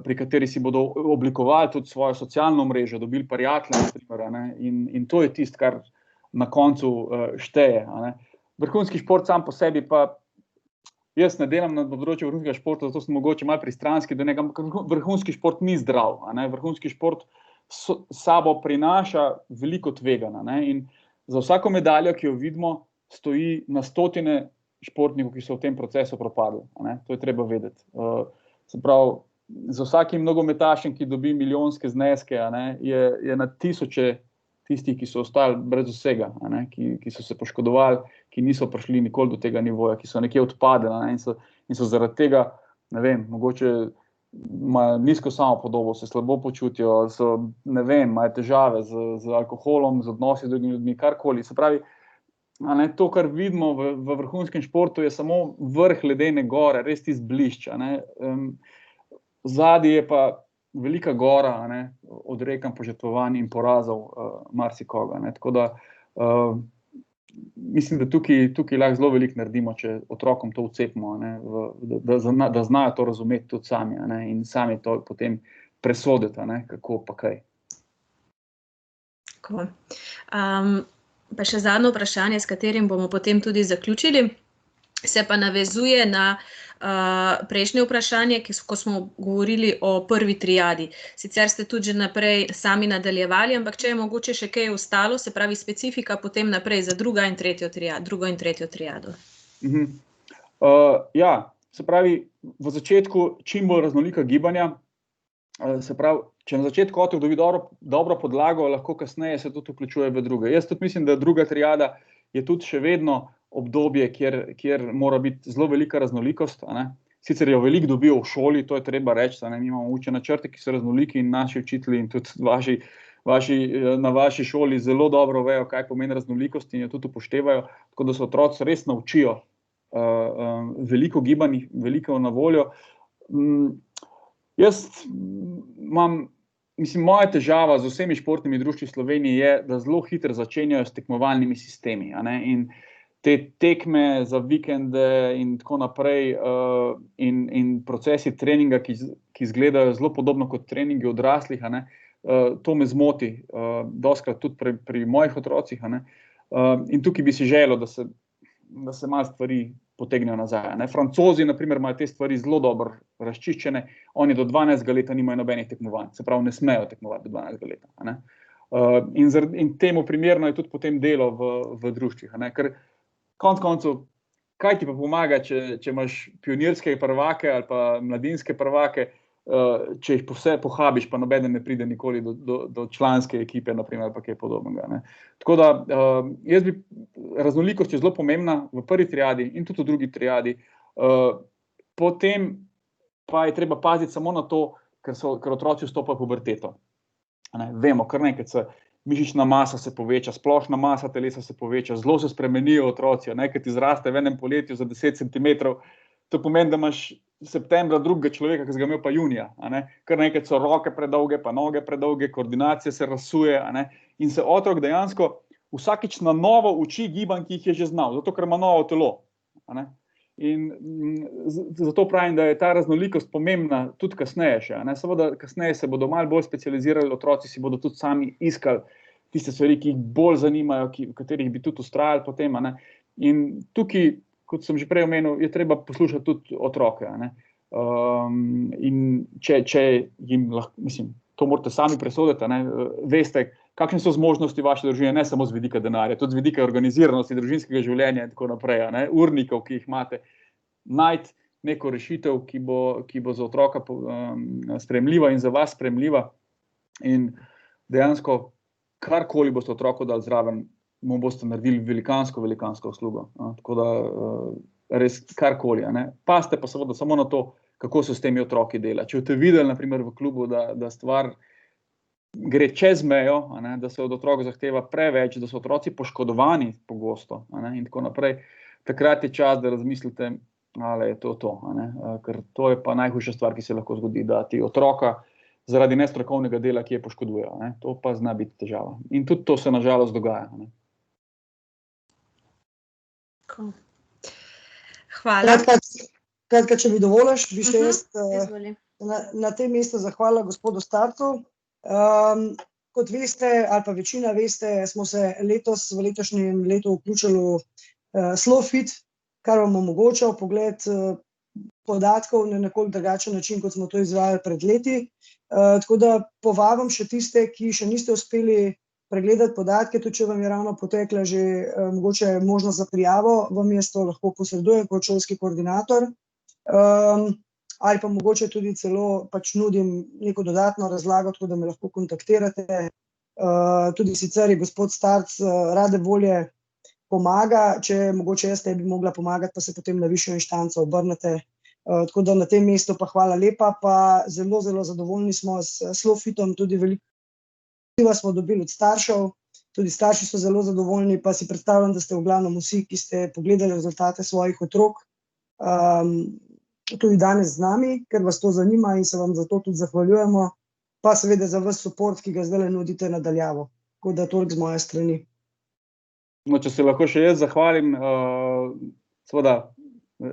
pri kateri si bodo oblikovali tudi svojo socialno mrežo, dobili prijatelje, naprimer, a ne, in to je tisto, kar na koncu šteje, a ne. Vrhunski šport sam po sebi pa, jaz ne delam na področju vrhunskega športa, zato sem mogoče malo pristranski do njega, ampak vrhunski šport ni zdrav, a ne. Vrhunski šport sabo prinaša veliko tveganja, ne, in za vsako medaljo, ki jo vidimo, stoji na stotine športnikov, ki so v tem procesu propadli, a ne. To je treba vedeti. Se pravi, za vsakim nogometašem, ki dobi milijonske zneske, a ne, je na tisoče tistih, ki so ostali brez vsega, a ne, ki so se poškodovali, ki niso prišli nikoli do tega nivoja, ki so nekje odpadli, a ne, in so zaradi tega, ne vem, mogoče imajo nizko samopodobo, se slabo počutijo, so, ne vem, imajo težave z alkoholom, z odnosi z drugimi ljudmi, karkoli. Se pravi, a ne, to, kar vidimo v vrhunskem športu, je samo vrh ledene gore, res tisti blišč, a ne. Zadaj je pa velika gora, a ne, odrekanj, požrtvovanj in porazov marsikoga, ne. Tako da mislim, da tukaj lahko zelo veliko naredimo, če otrokom to vcepimo, a ne, da znajo to razumeti tudi sami, a ne, in sami to potem presoditi, a ne, kako pa kaj. Tako. Pa še zadnje vprašanje, s katerim bomo potem tudi zaključili, se pa navezuje na prejšnje vprašanje, ko smo govorili o prvi triadi. Sicer ste tudi že naprej sami nadaljevali, ampak če je mogoče še kaj ostalo, se pravi specifika potem naprej za drugo in tretjo triado. Ja, se pravi, v začetku čim bolj raznolika gibanja, se pravi, če na začetku otrok dobi dobro podlago, lahko kasneje se tudi vključuje v druge. Jaz tudi mislim, da druga triada je tudi še vedno obdobje, kjer mora biti zelo velika raznolikost, a ne. Sicer jo veliko dobijo v šoli, to je treba reči, a ne, mi imamo učne načrte, ki so raznoliki in naši učitelji in tudi na vaši šoli zelo dobro vejo, kaj pomeni raznolikost in jo tudi upoštevajo, tako da se otroci res naučijo veliko gibanj, veliko na voljo. Jaz imam, mislim, moja težava z vsemi športnimi društvi v Sloveniji je, da zelo hitro začenjajo s tekmovalnimi sistemi, a ne, in te tekme za vikende in tako naprej in procesi treninga, ki izgledajo zelo podobno kot treningi odraslih, a ne, to me zmoti, dostikrat tudi pri mojih otrocih, a ne, in tukaj bi si želel, da se malo stvari potegnejo nazaj, a ne. Francozi, na primer, imajo te stvari zelo dobro razčiščene, oni do 12. leta nimajo nobenih tekmovanj, se pravi, ne smejo tekmovati do 12. leta, a ne. In temu primerno je tudi potem delo v društvih, a ne, ker konec koncev, kaj ti pa pomaga, če imaš pionirske prvake ali pa mladinske prvake, če jih vse pohabiš, pa nobeden ne pride nikoli do članske ekipe, naprimer, ali pa kaj podobnega, ne. Tako da, raznolikost je zelo pomembna v prvi triadi in tudi v drugi triadi. Potem pa je treba paziti samo na to, ker otroci vstopajo v puberteto. Vemo, kar nekaj se mišična masa se poveča, splošna masa telesa se poveča, zelo se spremenijo otroci, ker ti zraste v enem poletju za 10 centimetrov, to pomeni, da imaš septembra drugega človeka, ki si ga imel pa junija, a ne, kar nekaj so roke predolge, pa noge predolge, koordinacija se razsuje, a ne, in se otrok dejansko vsakič na novo uči gibanj, ki jih je že znal, zato ker ima novo telo, a ne. In zato pravim, da je ta raznolikost pomembna tudi kasneje še, a ne, seveda kasneje se bodo malo bolj specializirali, otroci si bodo tudi sami iskali tiste stvari, ki jih bolj zanimajo, v katerih bi tudi vztrajali potem, a ne. In tukaj, kot sem že prej omenil, je treba poslušati tudi otroke, a ne. In če jim lahko, mislim, to morate sami presoditi, a ne, veste, kakšne so zmožnosti vaše družine, ne samo z vidika denarja, tudi z vidika organiziranosti družinskega življenja in tako naprej, a ne, urnikov, ki jih imate, najti neko rešitev, ki bo za otroka sprejemljiva in za vas sprejemljiva in dejansko karkoli boste otroku dali zraven, mu boste naredili velikansko uslugo, tako da res karkoli, a ne. Pazite pa seveda samo na to, kako se s temi otroki dela. Če boste videli, na primer, v klubu, da stvar gre čez mejo, a ne, da se od otrok zahteva preveč, da so otroci poškodovani pogosto, a ne, in tako naprej, takrat je čas, da razmislite, ali je to, a ne, ker to je pa najhujša stvar, ki se lahko zgodi, da ti otroka zaradi nestrokovnega dela, ki je poškodujejo, a ne, to pa zna biti težava. In tudi to se na žalost dogaja, a ne. Hvala. Kratka, če mi dovoliš, bi še jaz Izvoli. na tem mestu zahvalila gospodu Starcu. Kot veste, ali pa večina veste, smo se letos, v letošnjem letu vključili v SlowFit, kar vam omogoča pogled podatkov na nekoliko drugačen način, kot smo to izvajali pred leti. Tako da povabim še tiste, ki še niste uspeli pregledati podatke, tudi če vam je ravno potekla že mogoče možnost za prijavo, vam jaz to lahko posredujem kot šolski koordinator. Ali pa mogoče tudi celo pač nudim neko dodatno razlago, tako da me lahko kontaktirate. Tudi sicer je gospod Starc rade volje pomaga, če mogoče jaz tebi mogla pomagati, pa se potem na višjo inštanco obrnete. Tako da na tem mestu pa hvala lepa, pa zelo, zelo zadovoljni smo s SlowFitom, tudi veliko smo dobili od staršev, tudi starši so zelo zadovoljni, pa si predstavljam, da ste v glavnem vsi, ki ste pogledali rezultate svojih otrok, tudi danes z nami, ker vas to zanima in se vam za to tudi zahvaljujemo, pa seveda za vas support, ki ga zdaj nudite nadaljavo. Tako da toliko z moje strani. No, če se lahko še jaz zahvalim seveda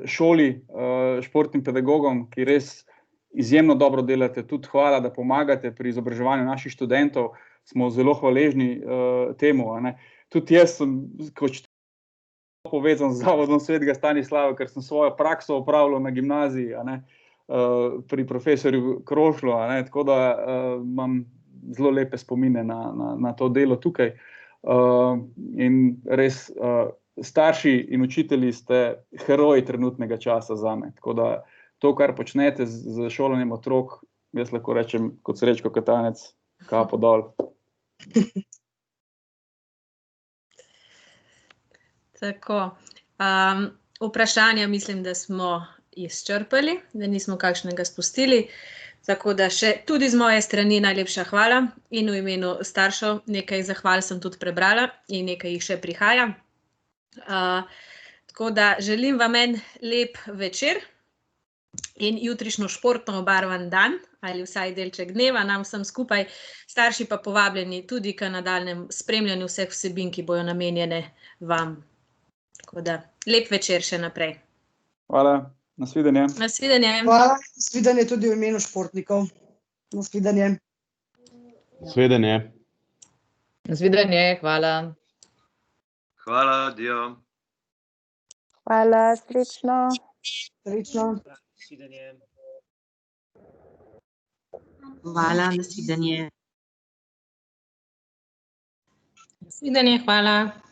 šoli, športnim pedagogom, ki res izjemno dobro delate, tudi hvala, da pomagate pri izobraževanju naših študentov, smo zelo hvaležni temu. Tudi jaz sem kot povezan z Zavodom svetega Stanislava, ker sem svojo prakso opravljal na gimnaziji, pri profesorju Krošlju, tako da imam zelo lepe spomine na to delo tukaj. In res starši in učitelji ste heroji trenutnega časa zame. Tako da to, kar počnete z šolanjem otrok, jaz lahko rečem kot Srečko Katanec, kapo dol. Tako, vprašanja mislim, da smo izčrpali, da nismo kakšnega spustili. Tako da še tudi z moje strani najlepša hvala in v imenu staršev nekaj zahval sem tudi prebrala in nekaj jih še prihaja. Tako da želim vam en lep večer in jutrišnjo športno obarvan dan ali vsaj delček dneva nam vsem skupaj, starši pa povabljeni tudi k nadaljnjem spremljanju vseh vsebin, ki bojo namenjene vam. Tako da lep večer še naprej. Hvala. Nasvidenje. Nasvidenje. Hvala, nasvidenje tudi v imenu športnikov. Nasvidenje. Nasvidenje. Nasvidenje, hvala. Hvala, dio. Hvala, srečno. Srečno. Nasvidenje. Hvala, nasvidenje. Nasvidenje, hvala.